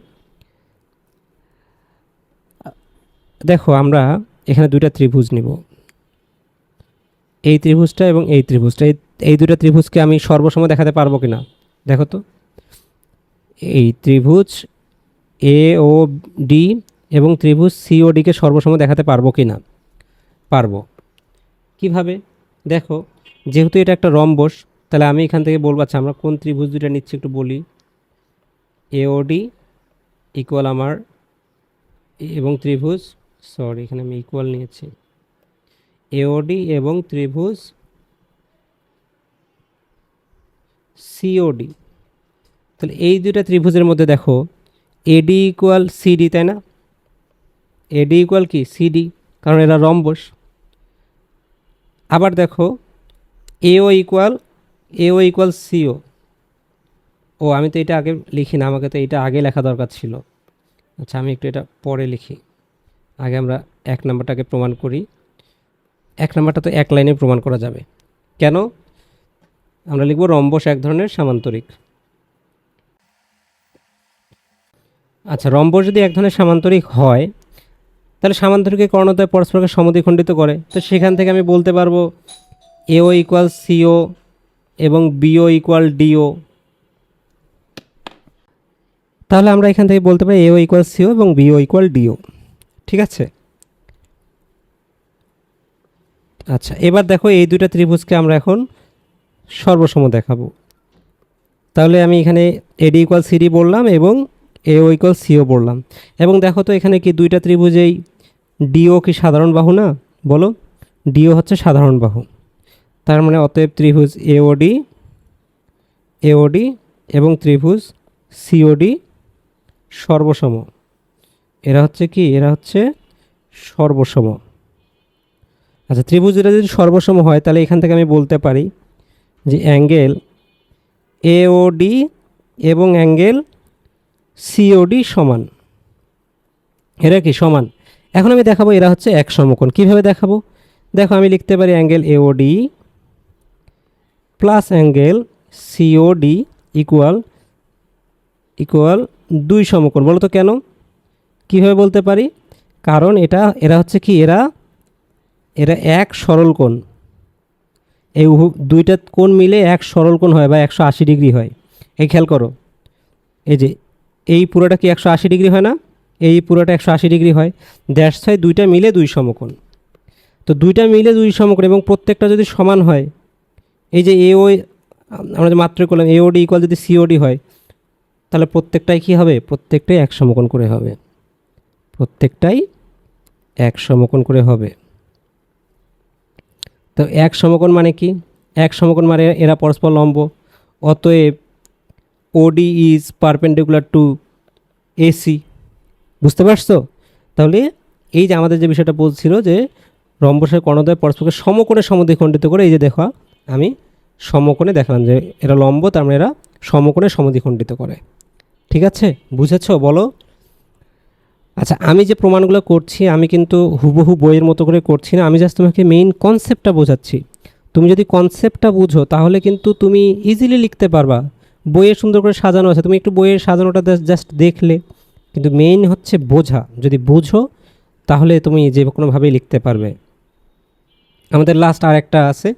দেখো আমরা এখানে দুইটা ত্রিভুজ নিব, এই ত্রিভুজটা এবং এই ত্রিভুজটা, এই দুটো ত্রিভুজকে আমি সর্বসম দেখাতে পারবো কি না দেখো তো। এই ত্রিভুজ এ ও ডি এবং ত্রিভুজ সি ও ডিকে সর্বসম দেখাতে পারবো কি না? পারবো। কিভাবে? দেখো, যেহেতু এটা একটা রম্বস, তাহলে আমি এখান থেকে বলবো, আচ্ছা আমরা কোন ত্রিভুজ দুটা নিচ্ছি একটু বলি। এ ও ডি ইকুয়াল আমার এবং ত্রিভুজ, সরি এখানে আমি ইকুয়াল নিয়েছি, এওডি এবং ত্রিভুজ সিওডি। তাহলে এই দুইটা ত্রিভুজের মধ্যে দেখো এডি ইকুয়াল সিডি, তাই না? এডি ইকুয়াল কি সিডি, কারণ এরা রম্বস। আবার দেখো এও ইকুয়াল সিও। ও আমি তো এটা আগে লিখি না, আমাকে তো এটা আগে লেখা দরকার ছিল। আচ্ছা আমি একটু এটা পরে লিখি, আগে আমরা এক নাম্বারটাকে প্রমাণ করি। এক নাম্বারটা তো এক লাইনে প্রমাণ করা যাবে। কেন? আমরা লিখব রম্বস এক ধরনের সামান্তরিক। আচ্ছা, রম্বস যদি এক ধরনের সামান্তরিক হয়, তাহলে সামান্তরিকের কর্ণদ্বয় পরস্পরকে সমদ্বিখণ্ডিত করে। তো সেখান থেকে আমি বলতে পারবো এও ইকুয়াল সিও এবং বিও ইকুয়াল ডিও। তাহলে আমরা এখান থেকে বলতে পারি এও ইকুয়াল সিও এবং বিও ইকুয়াল ডিও। ঠিক আছে। আচ্ছা, এবার দেখো এই দুইটা ত্রিভুজকে আমরা এখন সর্বসম দেখাবো। তাহলে আমি এখানে এডি ইকুয়াল সিডি বললাম এবং এও ইকুয়াল সিও বললাম। এবং দেখো তো এখানে কি দুইটা ত্রিভুজেই ডিও কি সাধারণ বাহু না? বলো, ডিও হচ্ছে সাধারণ বাহু। তার মানে অতএব ত্রিভুজ এওডি এবং ত্রিভুজ সিওডি সর্বসম। এরা হচ্ছে কি? এরা হচ্ছে সর্বসম। আচ্ছা, ত্রিভুজ দুটা যদি সর্বসম হয় তাহলে এখান থেকে আমি বলতে পারি যে অ্যাঙ্গেল এওডি এবং অ্যাঙ্গেল সিওডি সমান। এরা কি সমান? এখন আমি দেখাবো এরা হচ্ছে এক সমকোণ। কিভাবে দেখাবো? দেখো আমি লিখতে পারি angle AOD plus angle COD equal দুই সমকোণ। বলো তো কেন? কিভাবে বলতে পারি? কারণ এরা হচ্ছে কি, এরা এক সরল কোণ। এই দুইটা কোণ মিলে এক সরল কোণ হয় বা 180 ডিগ্রি হয়। এই খেয়াল করো, এই যে এই পুরোটা কি 180 ডিগ্রি হয় না? এই পুরোটা 180 ডিগ্রি হয়। দ্যাটস ওয়াই দুইটা মিলে দুই সমকোণ। তো দুইটা মিলে দুই সমকোণ এবং প্রত্যেকটা যদি সমান হয়, এই যে আমরা যে মাত্র করলাম এওডি ইকুয়াল যদি সিওডি হয়, তাহলে প্রত্যেকটাই কি হবে? প্রত্যেকটাই এক সমকোণ করে হবে। প্রত্যেকটাই এক সমকোণ করে হবে। তো এক সমকোণ মানে কি? এক সমকোণ মানে এরা পরস্পর লম্ব। অতএব ওডি ইজ পারপেন্ডিকুলার টু এসি। বুঝতে পারছো? তাহলে এই যে আমাদের যে বিষয়টা বলছিল যে রম্বসের কর্ণদ্বয় পরস্পরকে সমকোণে সমদ্বিখণ্ডিত করে, এই যে দেখো আমি সমকোণে দেখালাম যে এরা লম্ব, তার মানে এরা সমকোণে সমদ্বিখণ্ডিত করে। ঠিক আছে, বুঝেছো? বলো। আচ্ছা, আমি যে প্রমাণগুলো করছি আমি কিন্তু হুবহু বইয়ের মতো করে করছি না, আমি জাস্ট তোমাকে মেইন কনসেপ্টটা বোঝাচ্ছি। তুমি যদি কনসেপ্টটা বুঝো তাহলে কিন্তু তুমি ইজিলি লিখতে পারবা। বইয়ে সুন্দর করে সাজানো আছে, তুমি একটু বইয়ের সাজানোটা জাস্ট দেখলে, কিন্তু মেইন হচ্ছে বোঝা। যদি বুঝো তাহলে তুমি যে কোনোভাবেই লিখতে পারবে। আমাদের লাস্ট আর একটা আছে,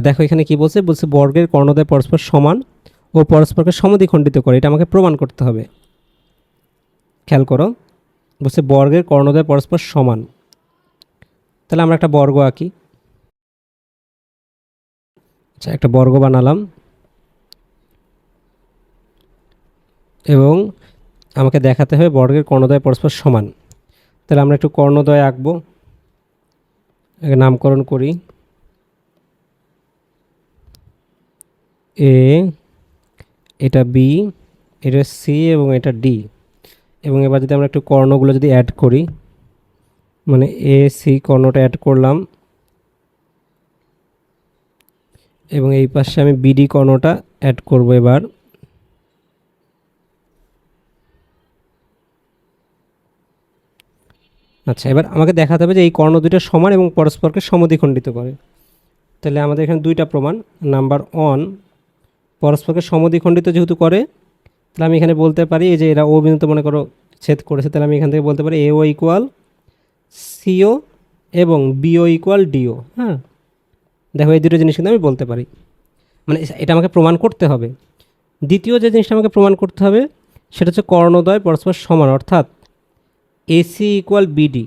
দেখো এখানে কি বলছে বর্গের কর্ণদ্বয় পরস্পর সমান ও পরস্পরকে সমদ্বিখণ্ডিত করে, এটা আমাকে প্রমাণ করতে হবে। খেয়াল করো, বলছে বর্গের কর্ণদ্বয় পরস্পর সমান। তাহলে আমরা একটা বর্গ আঁকি। আচ্ছা, একটা বর্গ বানালাম এবং আমাকে দেখাতে হবে বর্গের কর্ণদ্বয় পরস্পর সমান। তাহলে আমরা একটু কর্ণদ্বয় আঁকবো, নামকরণ করি এ, এটা বি, এটা সি এবং এটা ডি। এবং এবার যদি আমরা একটু কর্ণগুলো যদি অ্যাড করি, মানে এ সি কর্ণটা অ্যাড করলাম এবং এই পাশে আমি বিডি কর্ণটা অ্যাড করব। এবার আচ্ছা, এবার আমাকে দেখাতে হবে যে এই কর্ণ দুটো সমান এবং পরস্পরকে সমদ্বিখণ্ডিত করে। তাহলে আমাদের এখানে দুইটা প্রমাণ। নাম্বার 1, পরস্পরকে সমদ্বিখণ্ডিত যেহেতু করে, তাহলে আমি এখানে বলতে পারি এই যে এরা ও বিন্দুতে মনে করো ছেদ করেছে, তাহলে আমি এখান থেকে বলতে পারি এও ইকুয়াল সিও এবং বিও ইকুয়াল ডিও। হ্যাঁ, দেখো এই দুটো জিনিস কিন্তু আমি বলতে পারি, মানে এটা আমাকে প্রমাণ করতে হবে। দ্বিতীয় যে জিনিসটা আমাকে প্রমাণ করতে হবে সেটা হচ্ছে কর্ণদ্বয় পরস্পর সমান, অর্থাৎ এসি ইকুয়াল বিডি,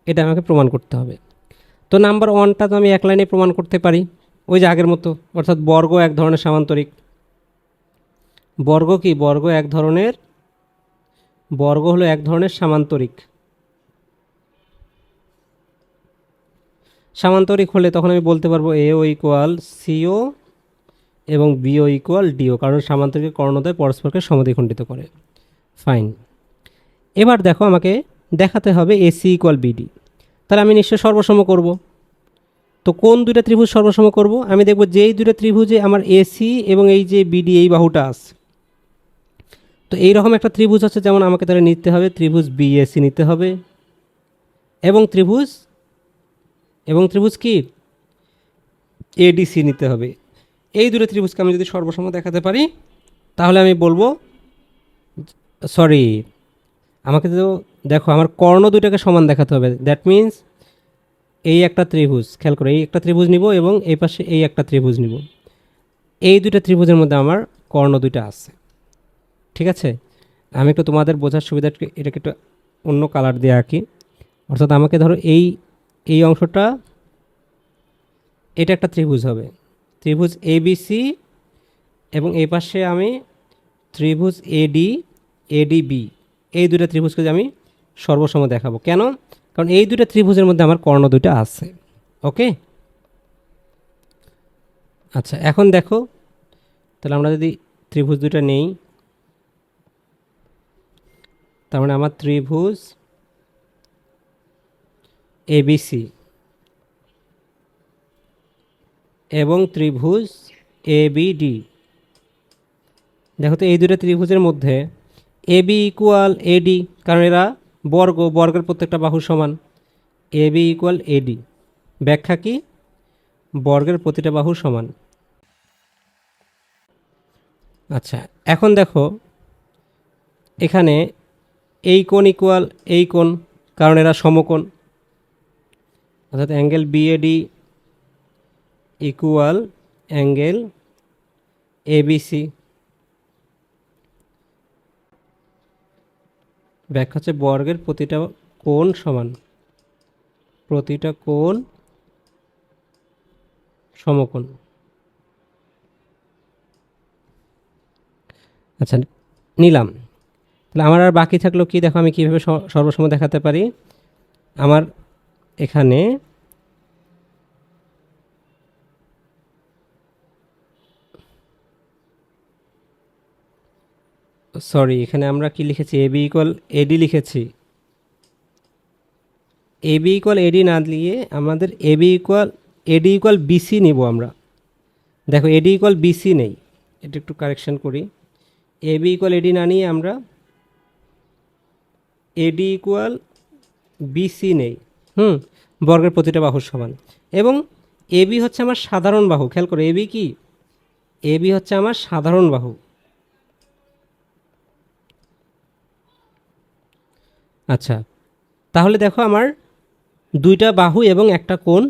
এটা আমাকে প্রমাণ করতে হবে। তো নাম্বার 1টা তো আমি এক লাইনে প্রমাণ করতে পারি, ওই যে আগের মতো, অর্থাৎ বর্গ এক ধরনের সামান্তরিক। বর্গ কি? বর্গ হলো এক ধরনের সামান্তরিক। সামান্তরিক হলে তখন আমি বলতে পারবো এও ইকুয়াল সিও এবং বিও ইকুয়াল ডিও, কারণ সামান্তরিকের কর্ণদ্বয় পরস্পরকে সমদ্বিখণ্ডিত করে। ফাইন। এবার দেখো আমাকে দেখাতে হবে এসি ইকুয়াল বিডি, তাহলে আমি নিশ্চয়ই সর্বসম করব। তো কোন দুইটা ত্রিভুজ সর্বসম করব? আমি দেখব যেই দুইটা ত্রিভুজে আমার এসি এবং এই যে বিডি এই বাহুটা আছে, তো এইরকম একটা ত্রিভুজ আছে, যেমন আমাকে তাহলে নিতে হবে ত্রিভুজ বিএসি নিতে হবে এবং ত্রিভুজ কি এডিসি নিতে হবে। এই দুটো ত্রিভুজকে আমি যদি সর্বসম দেখাতে পারি তাহলে আমি বলবো, সরি, আমাকে তো দেখো আমার কর্ণ দুইটাকে সমান দেখাতে হবে। দ্যাট মিন্স এই একটা ত্রিভুজ, খেয়াল করো, এই একটা ত্রিভুজ নিব এবং এই পাশে এই একটা ত্রিভুজ নিব। এই দুইটা ত্রিভুজের মধ্যে আমার কর্ণ দুইটা আছে। ঠিক আছে, আমি একটু তোমাদের বোঝার সুবিধাকে এটাকে একটু অন্য কালার দিয়ে আঁকি। অর্থাৎ আমাকে ধরো এই অংশটা, এটা একটা ত্রিভুজ হবে, ত্রিভুজ এবিসি, এবং এই পাশে আমি ত্রিভুজ এডিবি, এই দুইটা ত্রিভুজকে আমি সর্বসম দেখাবো। কেন? কারণ এই দুইটা ত্রিভুজের মধ্যে আমার কর্ণ দুইটা আছে। ওকে, আচ্ছা, এখন দেখো তাহলে আমরা যদি ত্রিভুজ দুইটা নেই, তার মানে আমার ত্রিভুজ এবিসি এবং ত্রিভুজ এবিডি। দেখো তো এই দুটো ত্রিভুজের মধ্যে এবি ইকুয়াল এডি, কারণ এরা বর্গের প্রত্যেকটা বাহু সমান। এবি ইকুয়াল এডি, ব্যাখ্যা কি? বর্গের প্রতিটা বাহু সমান। আচ্ছা, এখন দেখো এখানে এই কোণ ইকুয়াল এই কোণ, কারণ এরা সমকোণ, অর্থাৎ angle BAD equal angle ABC. ব্যাখ্যা হচ্ছে বর্গের প্রতিটা কোণ সমান, প্রতিটা কোণ সমকোণ। আচ্ছা, নিলাম। তাহলে আমার আর বাকি থাকলো কি? দেখো আমি কীভাবে সর্বসম দেখাতে পারি। আমার এখানে এখানে আমরা কি লিখেছি? এবি ইকুয়াল এডি লিখেছি। এবি ইকুয়াল এডি না দিয়ে আমাদের এডি ইকুয়াল বিসি নিব আমরা। দেখো এডি ইকুয়াল বিসি নেই, এটা একটু কারেকশন করি। এবি ইকুয়াল এডি না নিয়ে আমরা এডি ইকুয়াল বিসি নেই। বর্গের প্রতিটা বাহুর সমান। এবং এবি হচ্ছে আমার সাধারণ বাহু। খেয়াল করো, এবি হচ্ছে আমার সাধারণ বাহু। আচ্ছা, তাহলে দেখো আমার দুইটা বাহু এবং একটা কোণ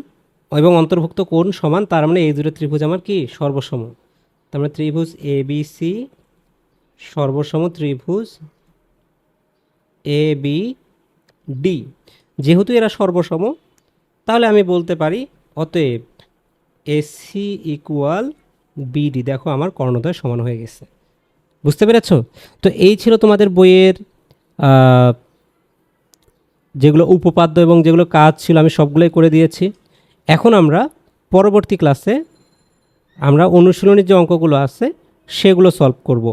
এবং অন্তর্ভুক্ত কোণ সমান, তার মানে এই দুটো ত্রিভুজ আমার কি সর্বসম। তার মানে ত্রিভুজ এ বি সি সর্বসম ত্রিভুজ এ বি ডি। যেহেতু এরা সর্বসম, তাহলে আমি বলতে পারি অতএব এসি ইকুয়াল বিডি। দেখো আমার কর্ণদ্বয় সমান হয়ে গেছে। বুঝতে পেরেছ? তো এই ছিল তোমাদের বইয়ের যেগুলো উপপাদ্য এবং যেগুলো কাজ ছিল আমি সবগুলোই করে দিয়েছি। এখন আমরা পরবর্তী ক্লাসে আমরা অনুশীলনী যে অঙ্কগুলো আছে সেগুলো সলভ করব।